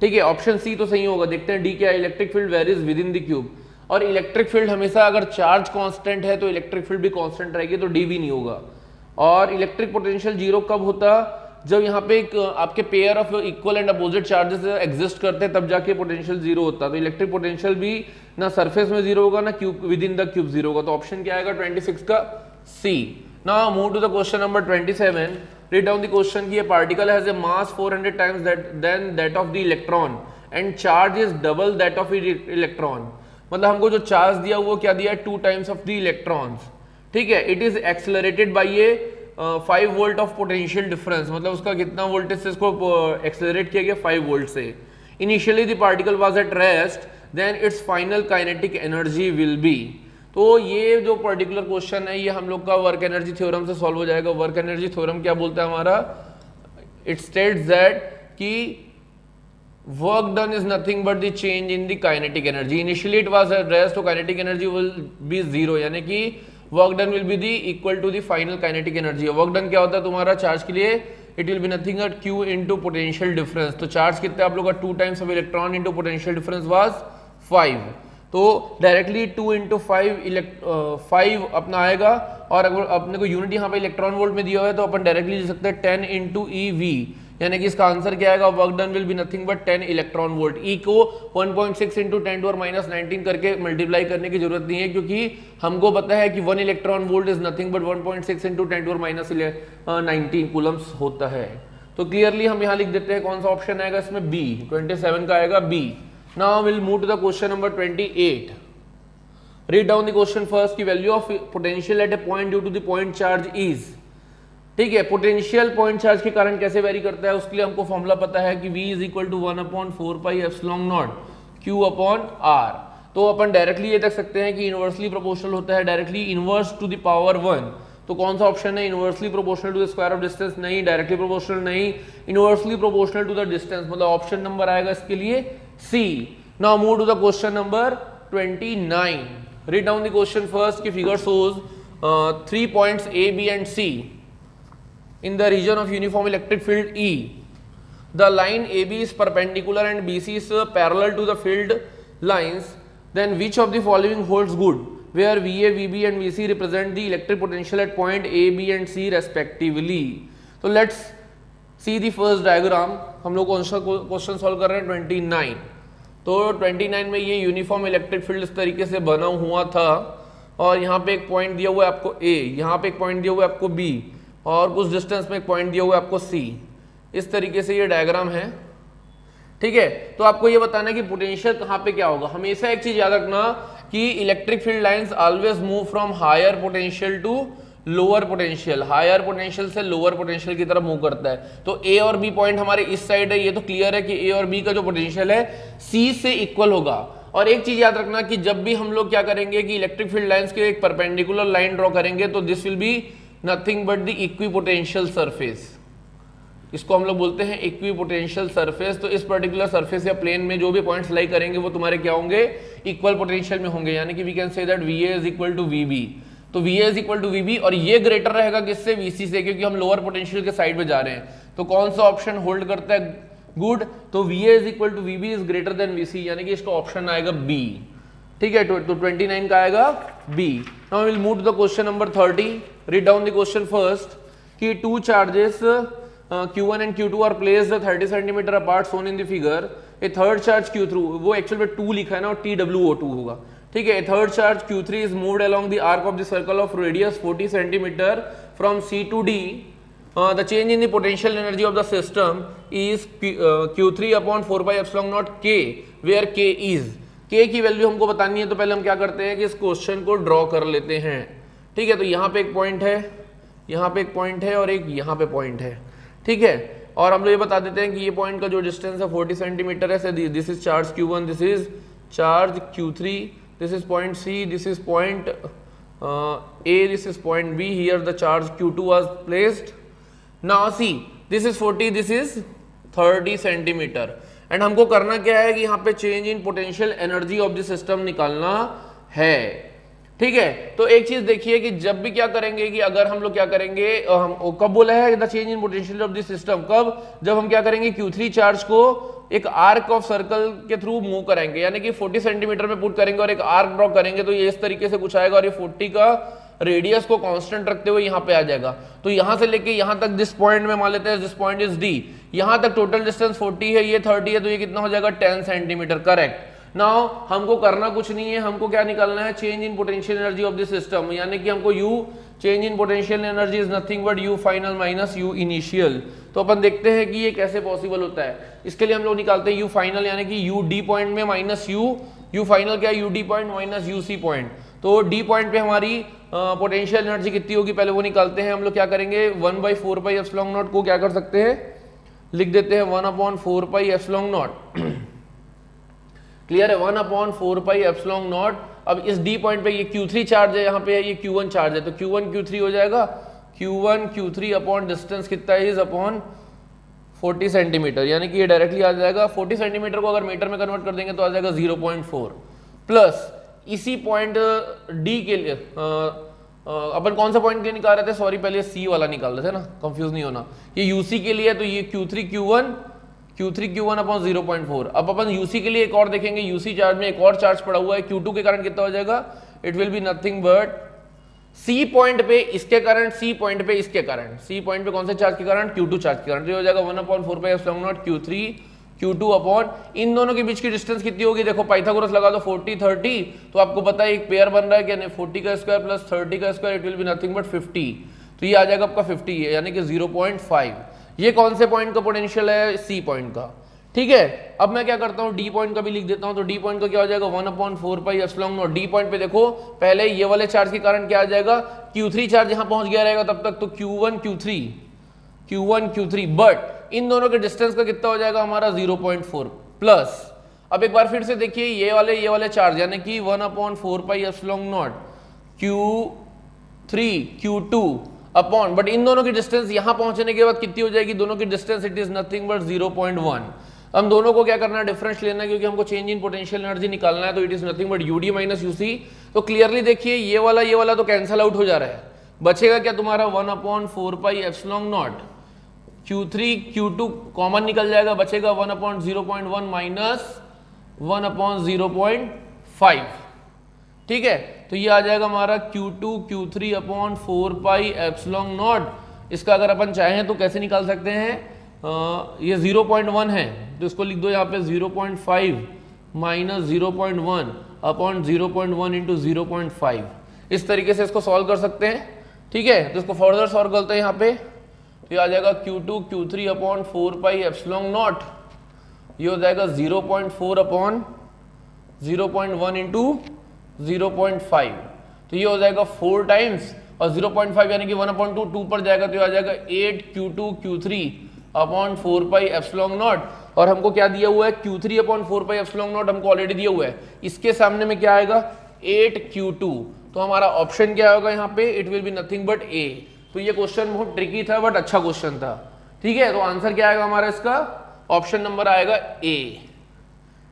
ठीक है, ऑप्शन सी तो सही होगा. देखते हैं डी क्या है, electric field varies with in the cube. और इलेक्ट्रिक फील्ड हमेशा अगर चार्ज कांस्टेंट है तो इलेक्ट्रिक फील्ड भी कांस्टेंट रहेगी, तो डी भी नहीं होगा. और इलेक्ट्रिक पोटेंशियल 0 कब होता, जब यहाँ पे एक आपके pair of equal and opposite charges exist करते हैं, तब जाके पोटेंशियल 0 होता है. तो इलेक्ट्रिक पोटेंशियल भी ना सरफेस में 0 होगा ना cube within the cube 0 होगा. तो ऑप्शन क्या आएगा 26 का C. Now move to the question number 27. Read down the question की, particle has a mass 400 times than that of the electron and charge is double that of electron. मतलब हमको जो charge दिया वो क्या दिया है, 2 टाइम्स ऑफ द इलेक्ट्रॉन्स. ठीक है, it is accelerated by a 5 volt of potential difference. मतलब उसका कितना वोल्टेज से इसको एक्सेलरेट किया गया, 5 वोल्ट से. Initially the particle was at rest, then its final kinetic energy will be. तो ये जो पर्टिकुलर क्वेश्चन है ये हम लोग का वर्क एनर्जी थ्योरम से सॉल्व हो जाएगा. वर्क एनर्जी थ्योरम क्या बोलता है हमारा, इट स्टेट्स दैट कि work done is nothing but the change in the kinetic energy. Initially it was at rest, तो काइनेटिक एनर्जी विल बी 0, यानी कि work done will be the equal to the final kinetic energy. Work done क्या होता है तुम्हारा charge के लिए, it will be nothing but Q into potential difference. तो चार्ज कितना आप लोग का 2 times of electron into potential difference was 5. तो डायरेक्टली 2 इंटू 5 अपना आएगा. और अगर अपने को यूनिट यहाँ पे इलेक्ट्रॉन वोल्ट में दिया हुआ है तो अपन डायरेक्टली लिख सकते हैं 10 इंटू EV, यानी कि इसका आंसर क्या आएगा, work done will be nothing but 10 electron volt. E को 1.6 इंटू 10⁻⁻19 करके मल्टीप्लाई करने की जरूरत नहीं है, क्योंकि हमको पता है कि 1 electron volt is nothing but 1.6 into 10⁻⁻19 Coulomb's होता है. तो क्लियरली हम यहाँ लिख देते हैं कौन सा ऑप्शन आएगा इसमें, बी. 27 का आएगा B. Now will move to the question number 28. Read down the question first की, value of potential at a point due to the point charge is. ठीक है, पोटेंशियल पॉइंट चार्ज के कारण कैसे वेरी करता है, उसके लिए हमको फॉर्मूला पता है कि V is equal to 1/4πε0 Q upon R. तो अपन डायरेक्टली ये देख सकते हैं कि इनवर्सली प्रोपोर्शनल होता है, directly inverse to the power 1. तो कौन सा ऑप्शन है, inversely proportional to the square of distance नहीं, डायरेक्टली प्रोपोर्शनल नहीं, inversely proportional to the distance. मतलब ऑप्शन नंबर आएगा इसके लिए C. Now move to the question number 29. Read down the question first की, figure shows 3 points A, B and C. in the region of uniform electric field E, the line AB is perpendicular and BC is parallel to the field lines, then which of the following holds good, where VA, VB and VC represent the electric potential at point A, B and C respectively. So let's see the first diagram. हम लोग कौन सा question solve कर रहे हैं 29. तो 29 में ये यूनिफॉर्म इलेक्ट्रिक फील्ड इस तरीके से बना हुआ था और यहाँ पे एक पॉइंट दिया हुआ है आपको A, यहाँ पे एक पॉइंट दिया हुआ है आपको B और कुछ डिस्टेंस में एक पॉइंट दिया हुआ है आपको C. इस तरीके से ये डायग्राम है, ठीक है. तो आपको ये बताना है कि पोटेंशियल कहाँ पे क्या होगा. हमेशा एक चीज याद रखना कि electric field lines always move from higher potential to lower potential, higher potential से लोअर पोटेंशियल की तरफ मूव करता है. तो ए और बी पॉइंट हमारे इस साइड है, ये तो क्लियर है कि ए और बी का जो पोटेंशियल है सी से इक्वल होगा. और एक चीज याद रखना कि जब भी हम लोग क्या करेंगे कि इलेक्ट्रिक फील्ड लाइंस के एक परपेंडिकुलर लाइन ड्रॉ करेंगे तो this will be nothing but the equipotential surface. इसको हम लोग बोलते हैं इक्विपोटेंशियल सरफेस. तो इस पर्टिकुलर सरफेस या प्लेन में जो भी पॉइंट्स लाई करेंगे वो तुम्हारे क्या होंगे, इक्वल पोटेंशियल में होंगे. यानी कि we can say that VA is equal to VB. तो VA is equal to VB और ये ग्रेटर रहेगा किससे, VC से, क्योंकि हम लोअर पोटेंशियल के साइड में जा रहे हैं. तो कौन सा ऑप्शन होल्ड करता है गुड, तो VA is equal to VB is greater than VC, यानी कि इसका ऑप्शन आएगा B. ठीक है, तो 29 का आएगा B. Now will move to the question number 30. Read down the question first कि two charges Q1 and Q2 are placed 30 cm apart shown in the figure. A third charge Q3, वो actual में 2 लिखा है ना, और TWO2 होगा. ठीक है. A third charge Q3 is moved along the arc of the circle of radius 40 cm from C to D. The change in the potential energy of the system is Q3 upon 4 pi epsilon naught K, where K is. K की value हमको बतानी है, तो पहले हम क्या करते हैं कि इस क्वेश्चन को ड्रॉ कर लेते हैं. ठीक है. तो यहाँ पे एक पॉइंट है, यहाँ पे एक पॉइंट है और एक यहाँ पे पॉइंट है. ठीक है. और हम लोग ये बता देते हैं कि ये पॉइंट का जो डिस्टेंस है 40 सेंटीमीटर है. This is charge Q1, this is charge Q3, this is point C, this is point A, this is point B. Here the charge Q2 was placed. Now see, this is 40, this is 30 centimetre. And हमको करना क्या है कि यहाँ पे change in potential energy of the system निकालना है. ठीक है. तो एक चीज देखिए कि जब भी क्या करेंगे कि अगर हम लोग क्या करेंगे, हम कब बोला है the change in potential of the system, कब, जब हम क्या करेंगे Q3 चार्ज को एक आर्क ऑफ सर्कल के थ्रू मूव कराएंगे, यानी कि 40 सेंटीमीटर में पुट करेंगे और एक आर्क ड्रॉ करेंगे. तो ये इस तरीके से कुछ आएगा और ये 40 का रेडियस को कांस्टेंट रखते हुए यहाँ पे आ जाएगा. तो यहाँ से लेके यहाँ तक दिस पॉइंट में मान लेते हैं, दिस पॉइंट इज D. यहाँ तक टोटल डिस्टेंस 40 है, ये 30 है, तो ये कितना हो जाएगा 10 सेंटीमीटर. करेक्ट. नाउ हमको करना कुछ नहीं है, हमको क्या निकालना है, change in potential energy of the system. यानी कि हमको U change in potential energy is nothing but U final minus U initial. तो अपन देखते हैं कि ये कैसे पॉसिबल होता है. इसके लिए हम लोग निकालते हैं U फाइनल, यानी कि U D पॉइंट में माइनस U फाइनल क्या है, U D point minus U C point. तो D पॉइंट पे हमारी पोटेंशियल एनर्जी कितनी होगी, पहले वो निकालते हैं. हम लोग क्या करेंगे, 1/4 पाई एप्सिलॉन नॉट को क्या कर सकते हैं, लिख देते हैं 1/4 पाई एप्सिलॉन नॉट. क्लियर है, 1/4 पाई एप्सिलॉन नॉट. अब इस D पॉइंट पे ये Q3 चार्ज है, यहाँ पे ये Q1 चार्ज है, तो Q1 Q3 हो जाएगा. Q1 Q3 अपॉन डिस्टेंस कितना है, इज अपॉन 40 सेंटीमीटर. यानी कि ये डायरेक्टली आ जाएगा 40 सेंटीमीटर को अगर मीटर में कन्वर्ट कर देंगे तो आ जाएगा 0.4 प्लस इसी पॉइंट D के लिए अपन कौन सा पॉइंट के लिए निकाल रहे थे, सॉरी पहले C वाला निकाल रहे थे ना, कंफ्यूज नहीं होना. ये UC के लिए, तो ये Q3 Q1 अपॉन 0.4. अब अपन UC के लिए एक और देखेंगे, UC चार्ज में एक और चार्ज पड़ा हुआ है, Q2 के कारण कितना हो जाएगा, it will be nothing but C point पे इसके कारण, C पॉइंट पे इसके कारण, C पॉइंट पे कौन से चार्ज के कारण, Q2 चार्ज के कारण. तो ये हो जाएगा 1/4 pi epsilon naught Q3 Q2 upon इन दोनों के बीच की डिस्टेंस कितनी होगी, देखो पाइथागोरस लगा दो 40 30, तो आपको पता है एक पेयर बन रहा है क्या, 40 का स्क्वायर प्लस 30 का square, it will be nothing but 50. तो ये आ जाएगा आपका 50 है, यानी कि 0.5. ये कौन से पॉइंट का पोटेंशियल है, C पॉइंट का. ठीक है. अब मैं क्या करता हूँ, D पॉइंट का भी लिख देता हूँ. तो D पॉइंट का क्या हो जाएगा, 1/4 pi epsilon not. D point पे देखो पहले ये वाले चार्ज के कारण क्या आ जाएगा, Q3 चार्ज यहाँ पहुंच गया रहेगा तब तक, तो Q1 Q3 बट इन दोनों के डिस्टेंस का कितना हो जाएगा हमारा 0.4 प्लस. अब एक बार फिर से देखिए ये वाले चार्ज, यानी कि 1/4 pi epsilon naught Q3 Q2 upon, but in दोनों की डिस्टेंस यहाँ पहुंचने के बाद कितनी हो जाएगी, दोनों की distance it is nothing but 0.1. हम दोनों को क्या करना है, डिफरेंस लेना है, क्योंकि हमको चेंज इन पोटेंशियल एनर्जी निकालना है. तो it is nothing but UD minus UC. तो क्लियरली देखिए ये वाला तो कैंसल आउट हो जा रहा है, बचेगा क्या तुम्हारा 1/4πε0, Q3 Q2 कॉमन निकल जाएगा, बचेगा 1/0.1 माइनस 1/0.5। ठीक है, तो ये आ जाएगा हमारा Q2 Q3/4πε0। इसका अगर अपन चाहें तो कैसे निकाल सकते हैं, ये 0.1 है तो इसको लिख दो यहाँ पे 0.5 माइनस 0.1/0.1 इंटू 0.5। इस तरीके से इसको सॉल्व कर सकते हैं। ठीक है, तो इसको फर्दर सॉल्व करते हैं यहाँ पे, तो ये आ जाएगा Q2 Q3/4πε0, ये हो जाएगा 0.4/0.1 इंटू 0.5, तो ये हो जाएगा 4 टाइम्स, और 0.5 यानी कि 1/2 2 पर जाएगा, तो ये आ जाएगा 8 Q2 Q3/4πε0। और हमको क्या दिया हुआ है, Q3/4πε0 हमको ऑलरेडी दिया हुआ है, इसके सामने में क्या आएगा 8 Q2, तो हमारा ऑप्शन क्या होगा यहाँ पे, it will be nothing but A. तो ये क्वेश्चन बहुत ट्रिकी था बट अच्छा क्वेश्चन था। ठीक है, तो आंसर क्या आएगा हमारा इसका, ऑप्शन नंबर आएगा ए।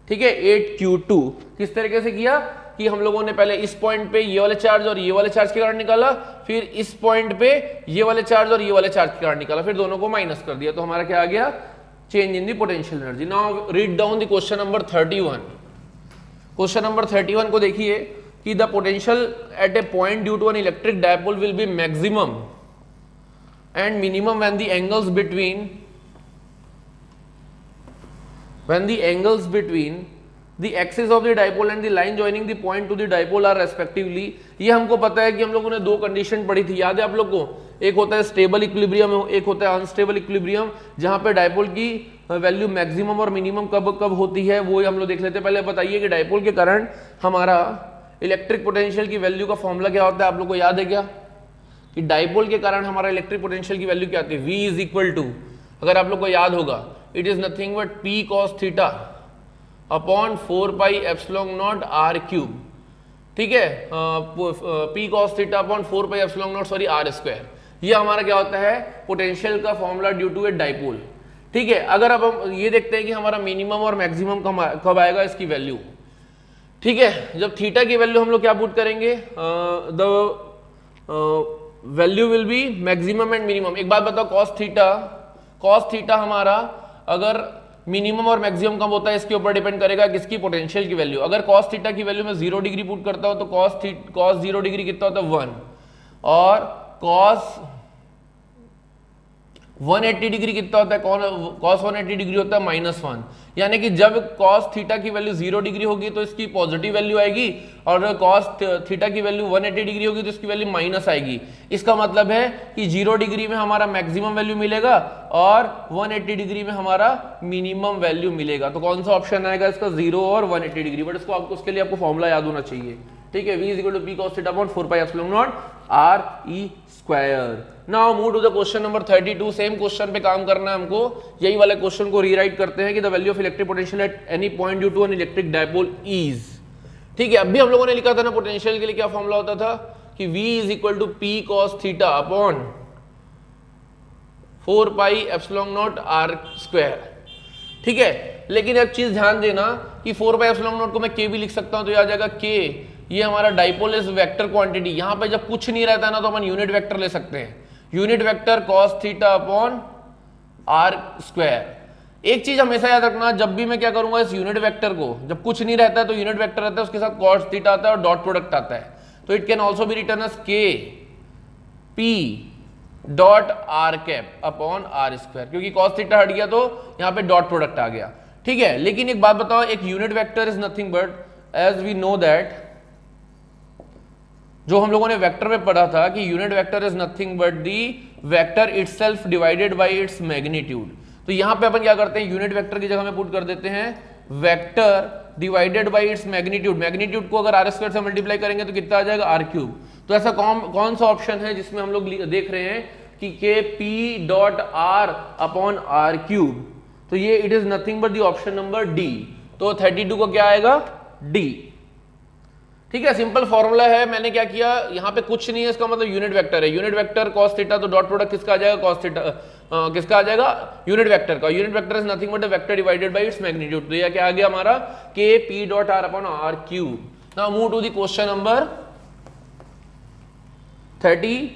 ठीक है, 8 Q2 किस तरीके से किया कि हम लोगों ने पहले इस पॉइंट पे ये वाले चार्ज और ये वाले चार्ज के कारण निकाला, फिर इस पॉइंट पे ये वाले चार्ज और ये वाले चार्ज के कारण निकाला, फिर दोनों को माइनस कर दिया, तो हमारा क्या आ गया, change in the potential energy. Now read down the question number 31। Question number 31 को देखिए कि the potential at a point due to an electric dipole will be maximum and minimum when the angles between the axis of the dipole and the line joining the point to the dipole are respectively। ये हमको पता है कि हम लोगों ने दो condition पढ़ी थी, याद है आप लोग को, एक होता है स्टेबल इक्विलिब्रियम, एक होता है अनस्टेबल इक्विलिब्रियम, जहां पे डायपोल की वैल्यू मैक्सिमम और मिनिमम कब कब होती है वो हम लोग देख लेते हैं। पहले बताइए कि डायपोल के कारण हमारा इलेक्ट्रिक पोटेंशियल की वैल्यू का फॉर्मूला क्या होता है, आप लोग को याद है क्या, कि डायपोल के कारण हमारा इलेक्ट्रिक पोटेंशियल की वैल्यू क्या आती है, V इज इक्वल टू, अगर आप लोग को याद होगा, it is nothing but P cos theta upon 4πε0 r cube. ठीक है, P cos theta upon 4πε0 sorry r square, ये हमारा क्या होता है, पोटेंशियल का formula due to a dipole. ठीक है, अगर अब हम ये देखते हैं कि हमारा मिनिमम और मैक्सिमम कब आएगा इसकी वैल्यू। ठीक है, जब थीटा की वैल्यू हम लोग क्या पुट करेंगे, the value will be maximum and minimum. एक बात बताओ, कॉस थीटा हमारा अगर मिनिमम और मैक्सिमम कब होता है इसके ऊपर डिपेंड करेगा किसकी, पोटेंशियल की वैल्यू। अगर कॉस थीटा की वैल्यू में 0 डिग्री पुट करता हूं तो कॉस 0 डिग्री कितना होता है 1, और कॉस 180 डिग्री कितना होता है, कॉस 180 डिग्री होता है -1। यानी कि जब कॉस थीटा की वैल्यू 0 डिग्री होगी तो इसकी पॉजिटिव वैल्यू आएगी, और कॉस थीटा की वैल्यू 180 डिग्री होगी तो इसकी वैल्यू माइनस आएगी। इसका मतलब है कि 0 डिग्री में हमारा मैक्सिमम वैल्यू मिलेगा और 180 डिग्री में हमारा मिनिमम वैल्यू मिलेगा। तो कौन सा ऑप्शन आएगा इसका, 0 और 180 डिग्री। बट इसको आपको उसके लिए आपको फॉर्मूला याद होना चाहिए। ठीक है, V is equal to P cos theta upon 4πε0 r e square. Now move to the question number 32। Same question पे काम करना है हमको, यही वाले क्वेश्चन को रीराइट करते हैं कि the value of electric potential at any point due to an electric dipole is. ठीक है, अभी हम लोगों ने लिखा था ना पोटेंशियल के लिए क्या फॉर्मूला होता था कि V is equal to P cos theta upon 4πε0 r square. ठीक है, लेकिन एक चीज ध्यान देना कि 4πε0 को मैं K भी लिख सकता हूं, तो ये आ जाएगा K, ये हमारा डाइपोल इज वेक्टर क्वांटिटी। यहां पे जब कुछ नहीं रहता ना तो अपन यूनिट वेक्टर ले सकते हैं, unit vector cos theta upon r square. एक चीज हमेशा याद रखना, जब भी मैं क्या करूंगा इस यूनिट वेक्टर को, जब कुछ नहीं रहता है तो यूनिट वेक्टर रहता है, उसके साथ cos थीटा आता है और डॉट प्रोडक्ट आता है, तो it can also be written as K P dot r cap upon r square, क्योंकि cos थीटा हट गया तो यहां पे डॉट प्रोडक्ट आ गया। ठीक है, लेकिन एक बात बताओ, एक unit vector is nothing but, as we know that, जो हम लोगों ने वेक्टर में पढ़ा था कि unit vector is nothing but the vector itself divided by its magnitude. तो यहां पे अपन क्या करते हैं, यूनिट वेक्टर की जगह में पुट कर देते हैं vector divided by its magnitude. Magnitude को अगर r स्क्वायर से मल्टीप्लाई करेंगे तो कितना आ जाएगा, r क्यूब। तो ऐसा कौन सा ऑप्शन है जिसमें हम लोग देख रहे हैं कि K P dot r upon r cube, तो ये it is nothing but the option number D। तो 32 को क्या आएगा, D। ठीक है, सिंपल फॉर्मूला है। मैंने क्या किया, यहाँ पे कुछ नहीं है, इसका मतलब यूनिट वेक्टर है, यूनिट वेक्टर cos थीटा, तो डॉट प्रोडक्ट किसका आ जाएगा, cos थीटा किसका आ जाएगा, यूनिट वेक्टर का। Unit vector is nothing but vector divided by its magnitude, तो ये क्या आ गया हमारा K P dot r upon r cube. Now move to the question number 33।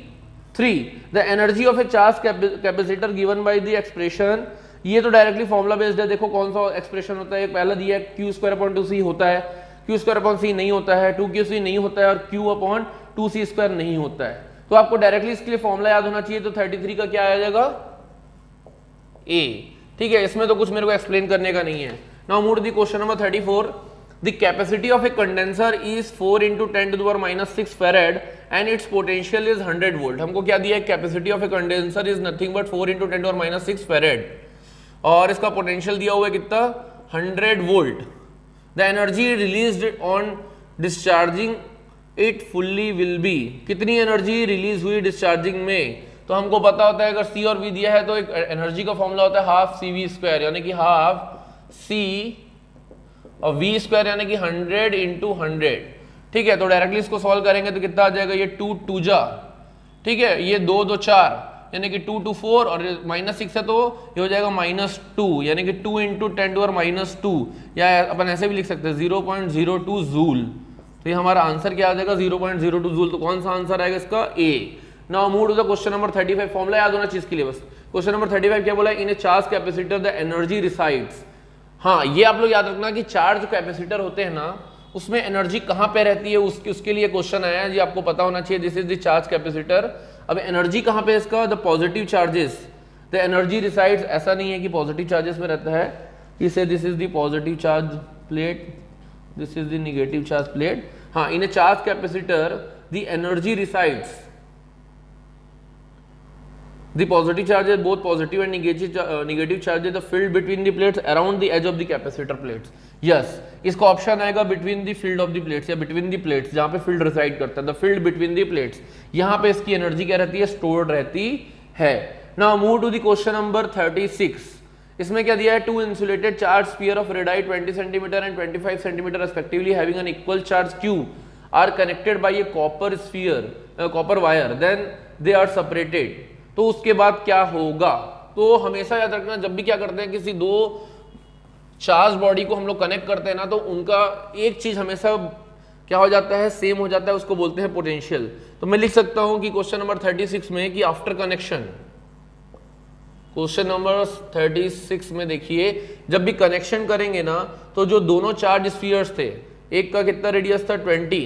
3 the energy of a charge capacitor given by the expression, ये तो directly formula based है। देखो कौन सा एक्सप्रेशन होता है, पहला दिया है q²/2c होता है, q²/c नहीं होता है, 2qc नहीं होता है और q/2c² नहीं होता है। तो आपको डायरेक्टली इसके लिए फॉर्मुला याद होना चाहिए। तो 33 का क्या आ जाएगा a, ठीक है। इसमें तो कुछ मेरे को एक्सप्लेन करने का नहीं है। Now move to the question number 34। The capacity of a condenser is 4 × 10⁻⁶ farad and its potential is 100 volt. हमको क्या दिया है, capacity of a condenser is nothing but 4 × 10⁻⁶ farad और इसका पोटेंशियल दिया हुआ है कितना, 100 volt. The energy released on discharging it fully will be, कितनी एनर्जी रिलीज हुई डिस्चार्जिंग में। तो हमको पता होता है अगर C और V दिया है तो एक एनर्जी का फॉर्मूला होता है ½ CV², यानी कि ½ C और V² यानी कि 100 × 100, ठीक है। तो डायरेक्टली इसको सॉल्व करेंगे तो कितना आ जाएगा, ये 2 2 जा, ठीक है, ये 2 2 4 यानी कि 2 2 4 और -6 है तो ये हो जाएगा -2 यानी कि 2 × 10⁻², या अपन ऐसे भी लिख सकते हैं 0.02 जूल। तो ये हमारा आंसर क्या आ जाएगा, 0.02 जूल। तो कौन सा आंसर आएगा इसका, A. Now move to the question number 35। Formula याद होना चाहिए इसके लिए बस। क्वेश्चन नंबर 35 क्या बोला, in a charge capacitor the energy resides. हाँ, ये आप लोग याद रखना कि चार्ज कैपेसिटर होते हैं ना, उसमें एनर्जी कहाँ पे रहती है, उसके लिए क्वेश्चन आया है जी, आपको पता होना चाहिए। This is the charge capacitor. अब एनर्जी कहाँ पे इसका, the positive charges the energy resides. ऐसा नहीं है कि पॉजिटिव चार्जेस में रहता है, इसे this is the positive charge plate, this is the negative charge plate. हाँ, in a charge capacitor the energy resides, the positive charges, both positive and negative charges, the filled between the plates around the edge of the capacitor plates. Yes, इसका option आएगा between the filled of the plates या between the plates, जहाँ पे filled reside करता है, the filled between the plates। यहाँ पे इसकी एनर्जी क्या रहती है, stored रहती है। Now move to the question number 36। इसमें क्या दिया है, two insulated charged sphere of radii 20 cm and 25 cm respectively having an equal charge q are connected by a copper wire, then they are separated। तो उसके बाद क्या होगा, तो हमेशा याद रखना जब भी क्या करते हैं किसी दो चार्ज बॉडी को हम लोग कनेक्ट करते हैं ना, तो उनका एक चीज हमेशा क्या हो जाता है, सेम हो जाता है, उसको बोलते हैं पोटेंशियल। तो मैं लिख सकता हूं कि क्वेश्चन नंबर 36 में कि आफ्टर कनेक्शन, क्वेश्चन नंबर 36 में देखिए जब भी कनेक्शन करेंगे ना, तो जो दोनों चार्ज स्फीयर्स थे, एक का कितना रेडियस था 20,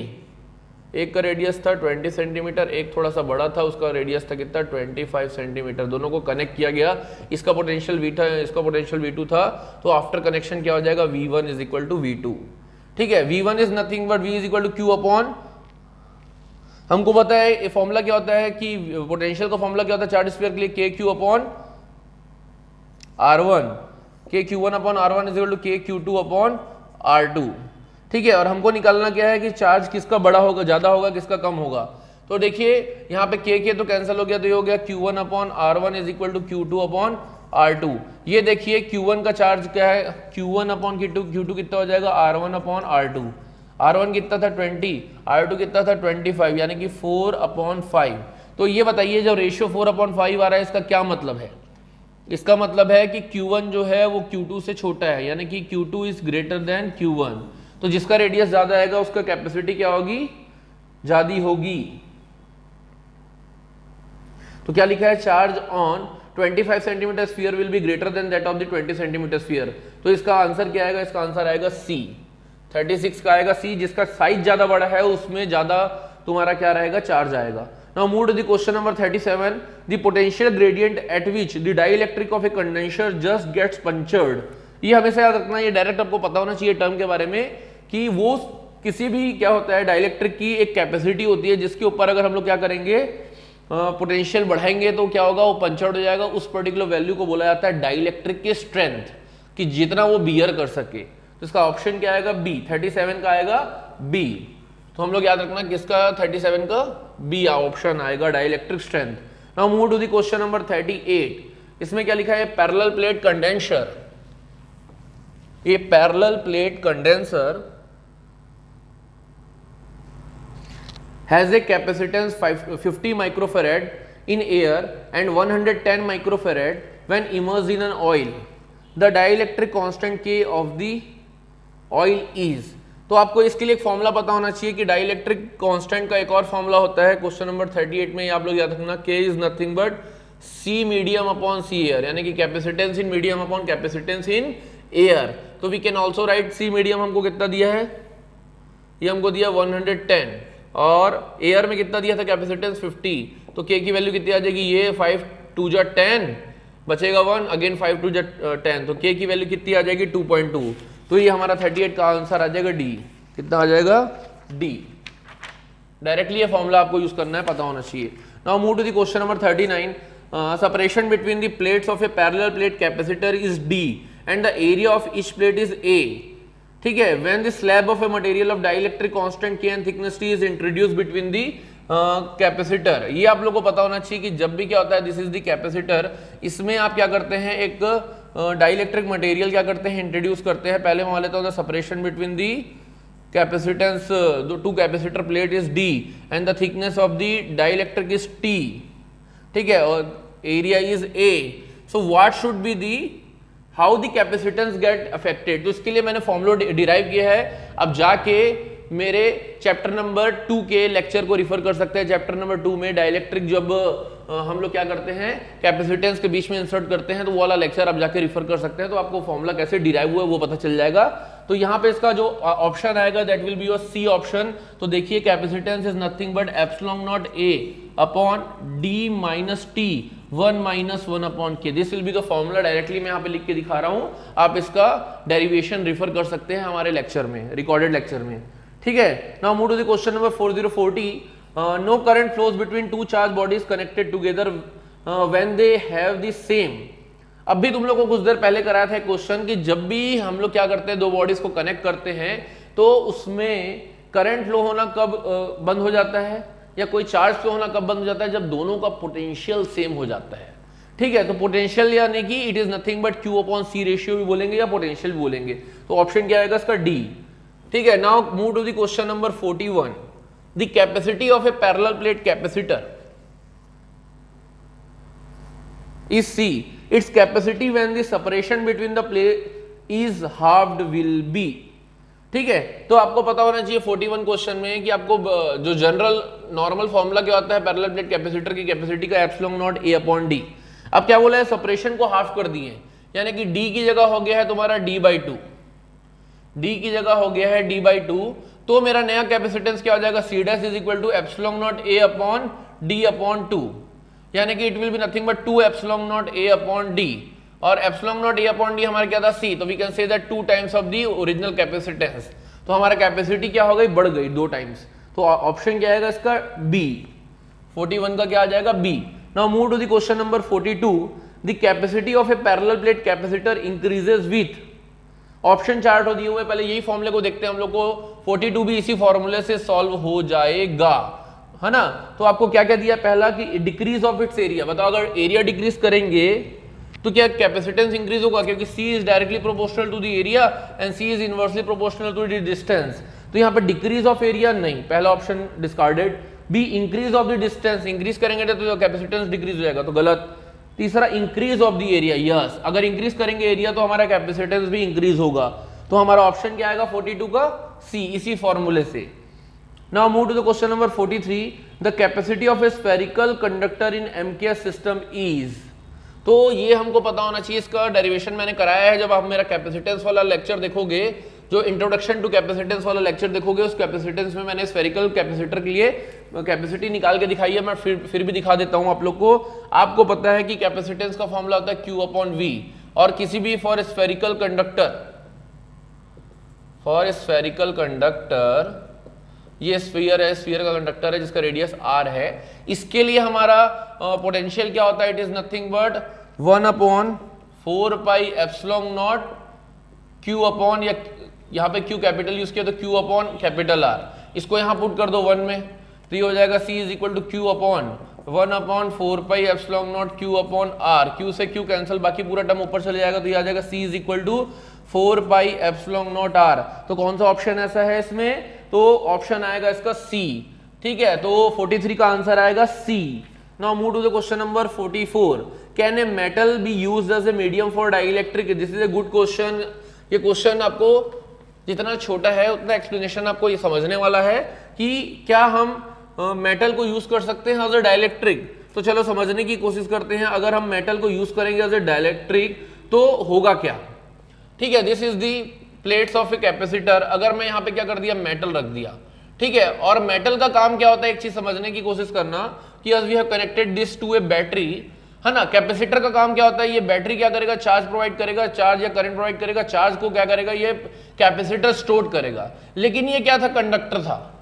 एक का रेडियस था 20 सेंटीमीटर, एक थोड़ा सा बड़ा था, उसका रेडियस था कितना 25 सेंटीमीटर, दोनों को कनेक्ट किया गया। इसका पोटेंशियल V था, इसका पोटेंशियल V2 था। तो आफ्टर कनेक्शन क्या हो जाएगा, V1 = V2, ठीक है। V1 is nothing but V = Q/, हमको पता है फॉर्मूला क्या होता है कि पोटेंशियल का फॉर्मूला क्या होता है चार्ज स्फीयर के लिए, KQ/R1, KQ1/R1 = KQ2/R2, ठीक है। और हमको निकालना क्या है कि चार्ज किसका बड़ा होगा, ज्यादा होगा, किसका कम होगा। तो देखिए यहाँ पे K तो कैंसिल हो गया, तो ये हो गया Q1/R1 = Q2/R2। ये देखिए Q1 का चार्ज क्या है, Q1/Q2, Q2 कितना हो जाएगा R1/R2। R1 कितना था 20, R2 कितना था 25, यानी कि 4/5। तो ये बताइए जब रेशियो 4/5 आ रहा है, इसका क्या मतलब है, इसका मतलब है कि Q1 जो है वो Q2 से छोटा है, यानी कि Q2 is greater then Q1। तो जिसका रेडियस ज्यादा आएगा उसका कैपेसिटी क्या होगी, ज्यादा होगी। तो क्या लिखा है, charge on 25 centimetre sphere will be greater than that of the 20 centimetre sphere. तो इसका आंसर क्या आएगा, इसका आंसर आएगा C। 36 का आएगा C, जिसका साइज ज्यादा बड़ा है उसमें ज्यादा तुम्हारा क्या रहेगा, चार्ज आएगा। Now move to the question number 37। The potential gradient at which the dielectric of a condenser just gets punctured. ये हमेशा याद रखना, ये डायरेक्ट आपको पता होना चाहिए टर्म के बारे में कि वो किसी भी क्या होता है डाइलेक्ट्रिक की एक कैपेसिटी होती है जिसके ऊपर अगर हम लोग क्या करेंगे, पोटेंशियल बढ़ाएंगे तो क्या होगा, वो पंचर्ड हो जाएगा। उस पर्टिकुलर वैल्यू को बोला जाता है डाइलेक्ट्रिक की स्ट्रेंथ, कि जितना वो बियर कर सके। तो इसका ऑप्शन क्या आएगा, बी। 37 का आएगा बी। तो हम लोग याद रखना किसका, 37 का बी ऑप्शन आएगा, dielectric strength. Now move to the question number 38। इसमें क्या लिखा है, पैरेलल प्लेट कंडेंसर। ये parallel plate condenser has a capacitance 50 microfarad in air and 110 microfarad when immersed in an oil. The dielectric constant K of the oil is। तो आपको इसके लिए एक फॉर्मूला पता होना चाहिए कि डाइलेक्ट्रिक कांस्टेंट का एक और फॉर्मूला होता है क्वेश्चन नंबर 38 में, आप लोग याद रखना, K is nothing but C medium upon C air, यानी कि capacitance in medium upon capacitance in air. तो we can also write C medium हमको कितना दिया है, ये हमको दिया 110, और एयर में कितना दिया था कैपेसिटेंस 50, तो K की वैल्यू कितनी आ जाएगी, ये 5 2 जा 10 बचेगा 1, अगेन 5 2 जा 10, तो K की वैल्यू कितनी आ जाएगी 2.2। तो ये हमारा 38 का आंसर आ जाएगा डी। कितना आ जाएगा, डी। डायरेक्टली ये फॉर्मूला आपको यूज करना है, पता होना चाहिए। Now move to the question number 39। Separation between the plates of a parallel plate capacitor is D and the area of each plate is A. ठीक है, when the slab of a material of dielectric constant K and thickness T is introduced between the capacitor. ये आप लोगों को पता होना चाहिए कि जब भी क्या होता है, दिस इज द कैपेसिटर, इसमें आप क्या करते हैं, एक डाइलेक्ट्रिक मटेरियल क्या करते हैं, इंट्रोड्यूस करते हैं। पहले मैं लेता हूं separation between the capacitance, the two capacitor plate is D and the thickness of the dielectric is T। ठीक है, और area is A। So what should be the, how the capacitance get affected. तो इसके लिए मैंने formula derive किया है। अब जाके मेरे चैप्टर नंबर 2 के लेक्चर को रिफर कर सकते हैं। चैप्टर नंबर 2 में डाइलेक्ट्रिक जब हम लोग क्या करते हैं, कैपेसिटेंस के बीच में इंसर्ट करते हैं, तो वो वाला लेक्चर आप जाके रिफर कर सकते हैं। तो आपको फॉर्मूला कैसे डिराइव हुआ है वो पता चल जाएगा। तो यहाँ पे इसका जो ऑप्शन आएगा that will be your C option. तो देखिए capacitance is nothing but epsilon naught A upon d minus t 1 minus 1 upon k. This will be the formula. Directly मैं यहाँ पे लिख के दिखा रहा हूँ, आप इसका डेरिवेशन रिफर कर सकते हैं हमारे लेक्चर में, रिकॉर्डेड लेक्चर में। ठीक है, now move to the question number 4040। No current flows between two charge bodies connected together when they have the same. अब भी तुम लोग को कुछ देर पहले कराया था क्वेश्चन कि जब भी हम लोग क्या करते हैं, दो बॉडीज को कनेक्ट करते हैं, तो उसमें करंट फ्लो होना कब बंद हो जाता है, या कोई चार्ज फ्लो होना कब बंद हो जाता है, जब दोनों का पोटेंशियल सेम हो जाता है। ठीक है, तो पोटेंशियल यानी कि it is nothing but Q upon C ratio भी बोलेंगे या पोटेंशियल भी बोलेंगे। तो ऑप्शन क्या आएगा इसका, डी। ठीक है, now move to the question number 41। The capacity of a parallel plate capacitor is C, its capacity when the separation between the plate is halved will be। ठीक है, तो आपको पता होना चाहिए 41 क्वेश्चन में कि आपको जो जनरल नॉर्मल फॉर्मूला क्या होता है पैरेलल प्लेट कैपेसिटर की कैपेसिटी का, epsilon naught A upon D। अब क्या बोला है, सेपरेशन को हाफ कर दिए, यानी कि D की जगह हो गया है तुम्हारा D/2, D की जगह हो गया है D/2। तो मेरा नया कैपेसिटेंस क्या हो जाएगा, C dash is equal to epsilon naught A upon D upon 2, यानी कि it will be nothing but 2 epsilon naught A upon D, और epsilon naught A upon D हमारा क्या था, C। तो we can say that 2 times of the original capacitance. तो हमारा capacity क्या हो गई, बढ़ गई 2 टाइम्स। तो ऑप्शन क्या आएगा इसका, B। 41 का क्या आ जाएगा, B। Now move to the question number 42। The capacity of a parallel plate capacitor increases with. Option चार्ट हो दिए हुए, पहले यही फॉर्मूले को देखते हैं हम लोग को। 42 भी इसी फॉर्मूले से सॉल्व हो जाएगा, है ना। तो आपको क्या क्या दिया, पहला कि डिक्रीज ऑफ इट्स एरिया। बताओ अगर एरिया डिक्रीज करेंगे तो क्या कैपेसिटेंस इंक्रीज होगा, क्योंकि C is directly proportional to the area and C is inversely proportional to the distance. तो यहाँ पे डिक्रीज ऑफ एरिया नहीं, पहला option discarded. B increase of the distance, increase करेंगे तो कैपेसिटेंस डिक्रीज हो जाएगा, तो गलत। तीसरा increase of the area, yes, अगर इंक्रीज करेंगे एरिया तो हमारा कैपेसिटेंस भी इंक्रीज होगा। तो हमारा ऑप्शन क्या आएगा 42 का, C, इसी फॉर्मूले से। Now move to the question number 43. The capacity of a spherical conductor in MKS system is। तो ये हमको पता होना चाहिए, इसका डेरिवेशन मैंने कराया है। जब आप मेरा कैपेसिटेंस वाला लेक्चर देखोगे, जो इंट्रोडक्शन टू कैपेसिटेंस वाला लेक्चर देखोगे, उस कैपेसिटेंस में मैंने स्फेरिकल कैपेसिटर के लिए कैपेसिटी निकाल के दिखाई है। मैं फिर भी दिखा देता हूं आप लोग को। आपको पता है कि कैपेसिटेंस का फॉर्मूला होता है Q अपॉन V, और किसी भी फॉर स्फेरिकल कंडक्टर, ये स्फीयर है, स्फीयर का कंडक्टर है जिसका रेडियस r है। इसके लिए हमारा पोटेंशियल क्या होता है, it is nothing but 1 upon 4 pi epsilon naught Q upon, या यहाँ पे Q कैपिटल यूज किया तो Q अपॉन कैपिटल R। इसको यहाँ पुट कर दो 1 में, तो ये हो जाएगा C is equal to Q upon 1 upon 4 pi epsilon naught Q upon R। Q से Q कैंसिल, बाकी पूरा टर्म ऊपर चले जाएगा, तो ये आ जाएगा C is equal to 4 pi epsilon naught R। तो कौन सा ऑप्शन ऐसा है इसमें, तो ऑप्शन आएगा इसका C। ठीक है, तो 43 का आंसर आएगा C। Now move to the question number 44। Can a metal be used as a medium for dielectric. This is a good question. ये क्वेश्चन आपको जितना छोटा है उतना एक्सप्लेनेशन आपको ये समझने वाला है कि क्या हम मेटल को यूज कर सकते हैं एज अ डाइलेक्ट्रिक। तो चलो समझने की कोशिश करते हैं, अगर हम मेटल को यूज करेंगे एज अ डाइलेक्ट्रिक तो होगा क्या। ठीक है, this is the plates of a capacitor. अगर मैं यहाँ पे क्या कर दिया, मेटल रख दिया, ठीक है, और मेटल का काम क्या होता है, एक चीज समझने की कोशिश करना कि as we have connected this to a battery, है ना। कैपेसिटर का काम क्या होता है, ये बैटरी क्या करेगा, चार्ज प्रोवाइड करेगा, चार्ज या करंट प्रोवाइड करेगा, चार्ज को क्या करेगा, ये कैपेसिटर स्टोर करेगा। लेकिन ये क्या था, कंडक्टर था।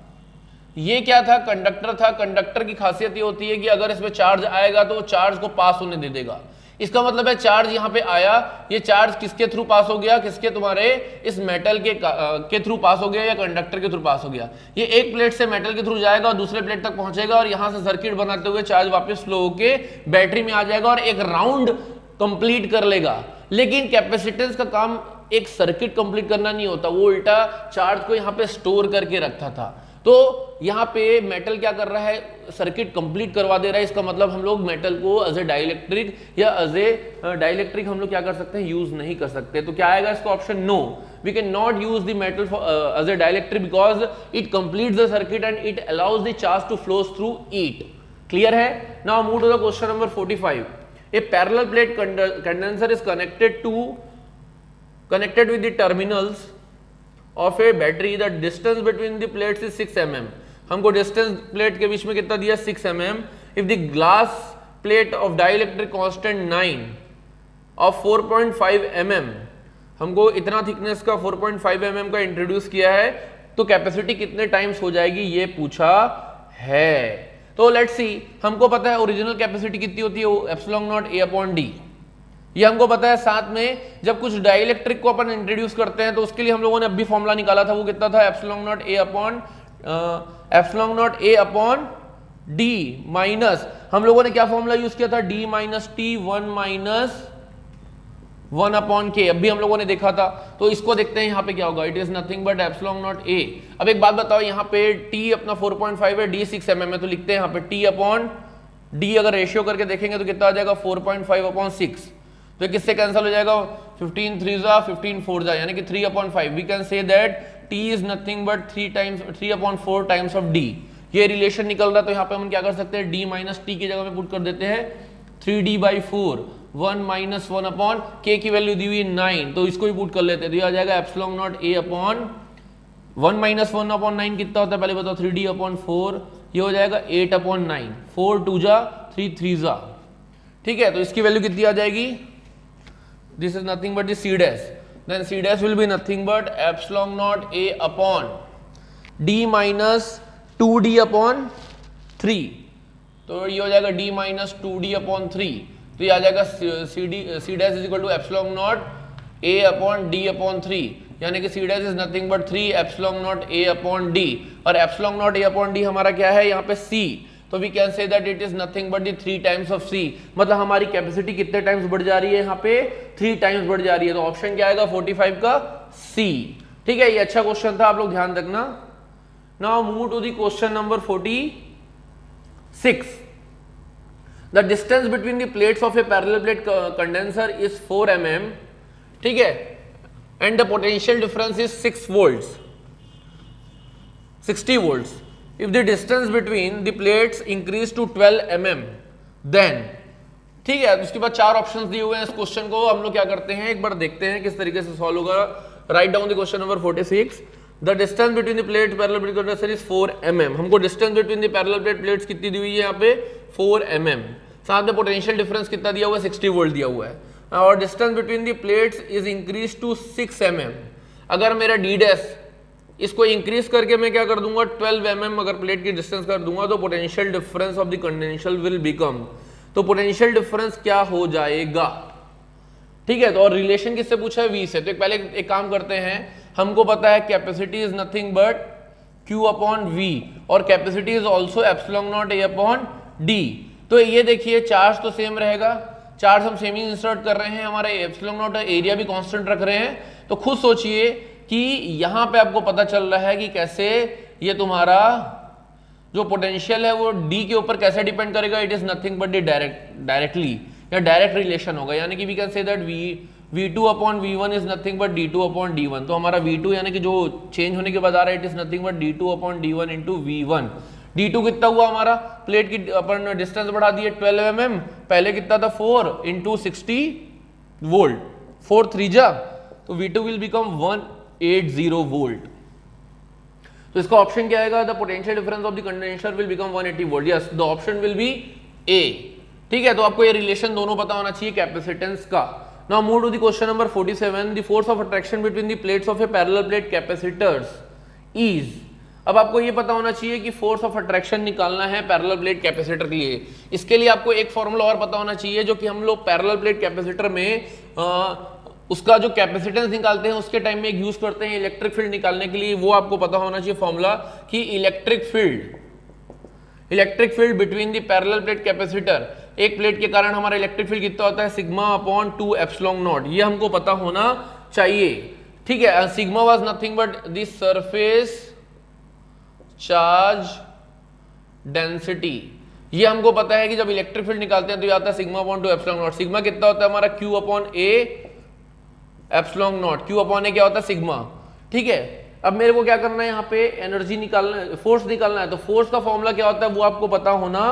ये क्या था, कंडक्टर था। कंडक्टर की खासियत ये होती है कि अगर इसमें चार्ज आएगा तो चार्ज को पास होने दे देगा। इसका मतलब है चार्ज यहाँ पे आया, ये चार्ज किसके थ्रू पास हो गया, किसके, तुम्हारे इस मेटल के थ्रू पास हो गया या कंडक्टर के थ्रू पास हो गया। ये एक प्लेट से मेटल के थ्रू जाएगा और दूसरे प्लेट तक पहुंचेगा और यहाँ से सर्किट बनाते हुए चार्ज वापस फ्लो होके बैटरी में आ जाएगा और एक राउंड कंप्लीट कर लेगा। लेकिन कैपेसिटेंस का काम एक सर्किट कंप्लीट करना नहीं होता, वो उल्टा चार्ज को यहाँ पे स्टोर करके रखता था। तो यहाँ पे मेटल क्या कर रहा है, सर्किट कंप्लीट करवा दे रहा है। इसका मतलब हम लोग मेटल को एज ए डाइलेक्ट्रिक या एज ए डाइलेक्ट्रिक हम लोग क्या कर सकते हैं, यूज नहीं कर सकते। तो क्या आएगा इसका option, no, we can not use the metal as a dielectric because it completes the circuit and it allows the charge to flow through it. Clear है। Now move to the question number 45। A parallel plate condenser is connected with the terminals of a battery. The distance between the plates is 6 mm. हमको distance plate के बीच में कितना दिया, 6 mm. If the glass plate of dielectric constant 9 of 4.5 mm, हमको इतना thickness का 4.5 mm का introduce किया है, तो कैपेसिटी कितने टाइम्स हो जाएगी ये पूछा है। तो लेट्स सी, हमको पता है ओरिजिनल कैपेसिटी कितनी होती है, epsilon naught A upon D, ये हमको पता है। साथ में जब कुछ डाइलेक्ट्रिक को अपन इंट्रोड्यूस करते हैं तो उसके लिए हम लोगों ने अभी फॉर्मूला निकाला था, वो कितना था, epsilon naught A upon d minus, हम लोगों ने क्या फॉर्मूला यूज किया था, डी माइनस टी 1 अपॉन के, अभी हम लोगों ने देखा था। तो इसको देखते हैं यहाँ पे क्या होगा, it is nothing but epsilon naught ए। अब एक बात बताओ, यहाँ पे टी अपना 4.5 है, डी 6 mm है, तो लिखते हैं यहाँ पे टी अपॉन डी, अगर रेशियो करके देखेंगे तो कितना आ जाएगा, 4.5 अपॉन 6। तो किससे कैंसिल हो जाएगा, 15 3 जा 15 4 जा, यानी कि 3/5। We can say that t is nothing but 3/4 times of d। ये रिलेशन निकल रहा है, तो यहाँ पे हम क्या कर सकते हैं, d माइनस टी की जगह में पुट कर देते हैं 3d/4, 1 माइनस 1 अपॉन k की वैल्यू दी हुई 9, तो इसको भी पुट कर लेते हैं, तो ये आ जाएगा epsilon naught a upon 1 minus 1 upon 9 कितना होता है, पहले बताओ, 3d/4, ये हो जाएगा 8/9, 4 2 जा 3 3 जा, ठीक है। तो इसकी वैल्यू कितनी आ जाएगी, this is nothing but the c dash, then c dash will be nothing but epsilon naught a upon d minus 2d upon 3, तो ये हो जाएगा d minus 2d upon 3, तो ये आ जाएगा c dash is equal to epsilon naught a upon d upon 3, यानी कि c dash is nothing but 3 epsilon naught a upon d, और epsilon naught a upon d हमारा क्या है यहाँ पे c, तो we can say that it is nothing but the 3 times of C. मतलब हमारी कैपेसिटी कितने टाइम्स बढ़ जा रही है, यहाँ पे 3 टाइम्स बढ़ जा रही है। तो ऑप्शन क्या आएगा, 45 का सी। ठीक है, ये अच्छा क्वेश्चन था, आप लोग ध्यान रखना। Now move to the question number 46। The distance between the plates of a parallel plate condenser is 4 mm, ठीक है, and the potential difference is 60 volts. If the distance between the plates increase to 12 mm, then, ठीक है, उसके बाद 4 options दिए हुए हैं। इस क्वेश्चन को हम लोग क्या करते हैं, एक बार देखते हैं किस तरीके से सॉल्व होगा। Write down the question number 46। The distance between the plate parallel plate condenser is 4 mm। हमको distance between the parallel plate plates कितनी दी हुई है, यहाँ पे 4 mm। साथ में पोटेंशियल डिफरेंस कितना दिया हुआ है, 60 वोल्ट दिया हुआ है, और distance between the plates is increase to 6 mm। अगर मेरा डी डैश इसको इंक्रीज करके मैं क्या कर दूंगा, 12 mm अगर प्लेट की डिस्टेंस कर दूंगा, तो potential difference of the condenser will become, तो पोटेंशियल डिफरेंस क्या हो जाएगा, ठीक है। तो और रिलेशन किससे पूछा है, V से। तो पहले एक काम करते हैं, हमको पता है capacity is nothing but Q upon V, और capacity is also epsilon naught A upon D। तो ये देखिए चार्ज तो सेम रहेगा, चार्ज हम सेम ही इंसर्ट कर रहे हैं, हमारे एप्सिलॉन नॉट एरिया भी कांस्टेंट रख रहे हैं। तो खुद सोचिए कि यहां पे आपको पता चल रहा है कि कैसे ये तुम्हारा जो पोटेंशियल है वो डी के ऊपर कैसे डिपेंड करेगा, it is nothing but directly या डायरेक्ट रिलेशन होगा, यानी कि we can say that we V2 upon V1 is nothing but D2 upon D1। तो हमारा V2 यानी कि जो चेंज होने के बाद आ रहा है it is nothing but D2 upon D1 into V1। D2 कितना हुआ हमारा, प्लेट की अपन डिस्टेंस बढ़ा दिए 12 mm, पहले कितना था 4 इंटू 60 वोल्ट, 4 3 जा, तो V2 विल बिकम 180 वोल्ट। तो इसका ऑप्शन क्या आएगा, the potential difference of the condenser will become 180 volt. Yes, the option will be A. ठीक है, तो आपको ये रिलेशन दोनों पता होना चाहिए कैपेसिटेंस का। Now move to the question number 47, the force of attraction between the plates of a parallel plate capacitors is. अब आपको ये पता होना चाहिए कि फोर्स ऑफ अट्रैक्शन निकालना है पैरेलल प्लेट कैपेसिटर के लिए। इसके लिए आपको एक फॉर्मूला और पता होना चाहिए जो कि हम लोग पैरेलल प्लेट कैपेसिटर में उसका जो कैपेसिटेंस निकालते हैं उसके टाइम में एक यूज करते हैं इलेक्ट्रिक फील्ड निकालने के लिए। वो आपको पता होना चाहिए फॉर्मूला कि electric field between the parallel plate capacitor, एक प्लेट के कारण हमारा इलेक्ट्रिक फील्ड कितना होता है, सिग्मा अपॉन 2 एप्सिलॉन नॉट। ये हमको पता होना चाहिए। ठीक है, sigma was nothing but the surface charge density. ये हमको पता है कि जब इलेक्ट्रिक फील्ड निकालते हैं तो ये आता है sigma upon 2 epsilon not. Sigma कितना होता है हमारा, Q upon A epsilon naught. Q upon A क्या होता है, सिग्मा। ठीक है, अब मेरे को क्या करना है, यहाँ पे एनर्जी निकालना है, फोर्स निकालना है। तो फोर्स का फॉर्मूला क्या होता है वो आपको पता होना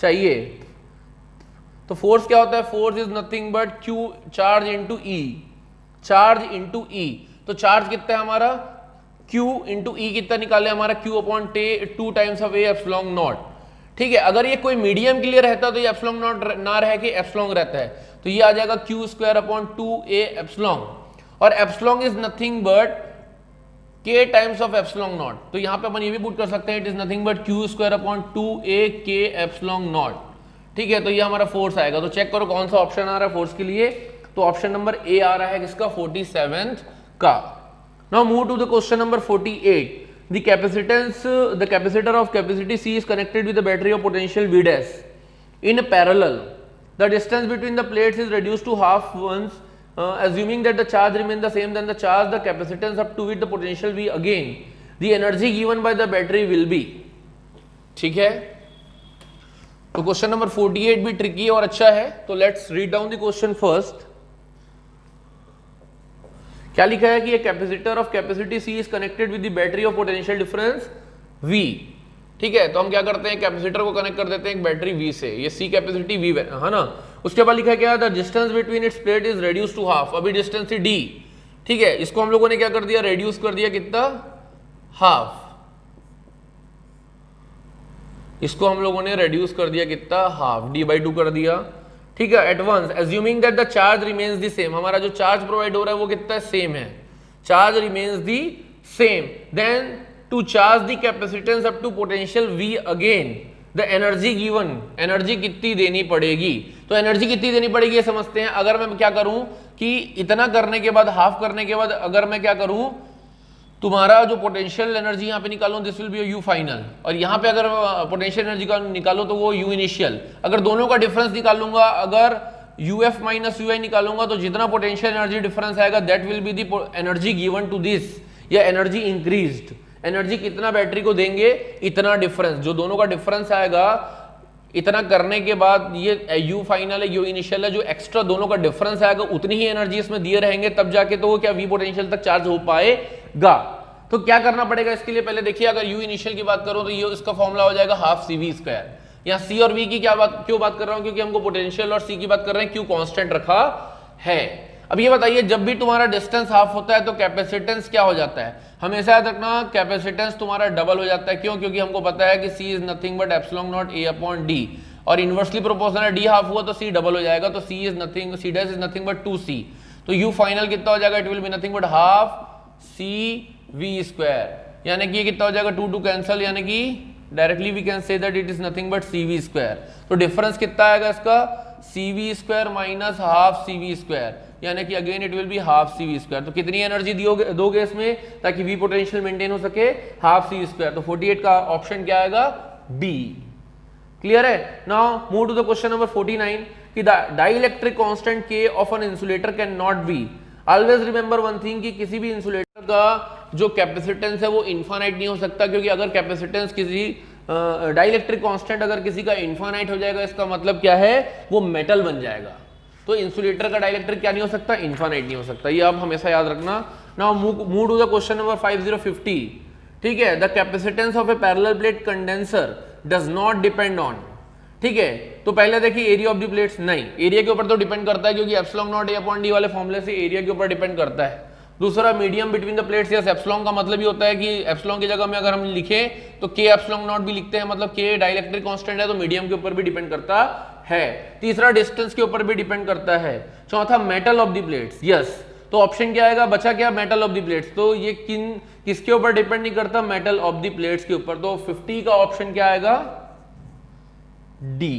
चाहिए। तो फोर्स क्या होता है, force is nothing but Q charge into E, charge into E। तो चार्ज कितना है हमारा, Q इंटू E कितना निकाले हमारा, Q upon 2 times of A epsilon not. ठीक है, अगर ये कोई मीडियम के लिए रहता तो ये एप्सिलॉन नॉट ना रह के एप्सिलॉन रहता है, तो ये आ जाएगा Q square upon 2A epsilon. और epsilon is nothing but K times of epsilon naught. तो यहाँ पे अपन ये भी पुट कर सकते हैं it is nothing but Q square upon 2A K epsilon not. ठीक है, तो ये हमारा फोर्स आएगा। तो चेक करो कौन सा ऑप्शन आ रहा है फोर्स के लिए, तो ऑप्शन नंबर ए आ रहा है किसका, 47 का। Now move to the question number 48, the capacitor of capacity C is connected with a battery of potential V dash in parallel. The distance between the plates is reduced to half once, assuming that the charge remains the same, then the charge, the capacitance up to with the potential V again, the energy given by the battery will be। ठीक है, तो question number 48 भी tricky और अच्छा है। तो let's read down the question first. क्या लिखा है कि ये capacitor of capacity C is connected with the battery of potential difference V। ठीक है, तो हम क्या करते हैं, कैपेसिटर को कनेक्ट कर देते हैं एक बैटरी V से, ये C कैपेसिटी V है ना। उसके बाद लिखा है क्या, the distance between its plate is reduce to half. अभी डिस्टेंस थी D। ठीक है, इसको हम लोगों ने क्या कर दिया, रेड्यूस कर दिया कितना, हाफ। इसको हम लोगों ने रेड्यूस कर दिया कितना, हाफ, D/2 कर दिया। ठीक है, at once assuming that the charge remains the same, हमारा जो चार्ज प्रोवाइड हो रहा है वो कितना सेम है, charge remains the same, then to charge the capacitance up to potential V again, the energy given, energy कितनी देनी पड़ेगी। तो एनर्जी कितनी देनी पड़ेगी ये समझते हैं। अगर मैं क्या करूं कि इतना करने के बाद, हाफ करने के बाद अगर मैं क्या करूं, तुम्हारा जो पोटेंशियल एनर्जी यहाँ पे निकालो this will B you final, और यहाँ पे अगर पोटेंशियल एनर्जी का निकालो तो वो यू इनिशियल। अगर दोनों का डिफरेंस निकालूंगा, अगर यूएफ माइनस यूआई निकालूंगा तो जितना पोटेंशियल एनर्जी डिफरेंस आएगा that will be the energy given to this, या एनर्जी इंक्रीज्ड। एनर्जी कितना बैटरी को देंगे, इतना डिफरेंस, जो दोनों का डिफरेंस आएगा इतना करने के बाद, ये यू फाइनल है, यू इनिशियल है, जो एक्स्ट्रा दोनों का डिफरेंस आएगा उतनी ही एनर्जी इसमें दिए रहेंगे, तब जाके तो वो क्या वी पोटेंशियल तक चार्ज हो पाएगा। तो क्या करना पड़ेगा इसके लिए, पहले देखिए, अगर यू इनिशियल की बात करो तो ये इसका फॉर्मूला हो जाएगा हाफ सी वी स्क्वायर। यहाँ सी और वी की क्यों बात कर रहा हूँ, क्योंकि हमको पोटेंशियल और सी की बात कर रहे हैं, क्यों कांस्टेंट रखा है। अब ये बताइए, जब भी तुम्हारा डिस्टेंस हाफ होता है तो कैपेसिटेंस क्या हो जाता है, हमेशा याद रखना कैपेसिटेंस तुम्हारा डबल हो जाता है। क्यों, क्योंकि हमको पता है कि C is nothing but epsilon naught A upon D, और इनवर्सली प्रोपोर्शनल है, D हाफ हुआ तो C डबल हो जाएगा, तो C dash is nothing but 2C, तो U फाइनल कितना हो जाएगा, it will be nothing but half C V square, यानी कि ये कितना हो जाएगा, 2 2 कैंसिल, यानी कि directly we can say that it is nothing but CV square. तो डिफरेंस कितना आएगा इसका, CV square minus half CV square, यानी कि again it will be half CV square. तो कितनी एनर्जी दोगे इसमें ताकि V पोटेंशियल मेंटेन हो सके, हाफ CV स्क्वायर। तो 48 का ऑप्शन क्या आएगा, B। क्लियर है। Now move to the question number 49 कि the dielectric constant K of an insulator can not be. Always remember one thing कि किसी भी इंसुलेटर का जो कैपेसिटेंस है वो इनफाइनाइट नहीं हो सकता, क्योंकि अगर कैपेसिटेंस किसी डाइइलेक्ट्रिक कांस्टेंट अगर किसी का इनफाइनाइट हो जाएगा, इसका मतलब क्या है, वो मेटल बन जाएगा। तो इंसुलेटर का डाइलेक्ट्रिक क्या नहीं हो सकता, इनफाइनाइट नहीं हो सकता, ये आप हमेशा याद रखना। Now move to the question number 5050। ठीक है, the capacitance of a parallel plate condenser does not depend on. ठीक है, तो पहले देखिए एरिया ऑफ द प्लेट्स, नहीं एरिया के ऊपर तो डिपेंड करता है क्योंकि epsilon naught A upon D वाले फॉर्मूले से एरिया के ऊपर डिपेंड करता है। दूसरा medium between the plates, yes epsilon का मतलब ही होता है कि एप्सिलॉन की जगह में अगर हम लिखें तो के एप्सिलॉन नॉट भी लिखते हैं, मतलब के डाइलेक्ट्रिक कांस्टेंट है तो मीडियम के ऊपर भी डिपेंड करता है। तीसरा डिस्टेंस के ऊपर भी डिपेंड करता है। चौथा metal of the plates, yes, तो ऑप्शन क्या आएगा, बचा क्या, मेटल ऑफ द प्लेट्स, तो ये किसके ऊपर डिपेंड नहीं करता, मेटल ऑफ द प्लेट्स के ऊपर, तो 50 का ऑप्शन क्या आएगा, डी।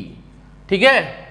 ठीक है।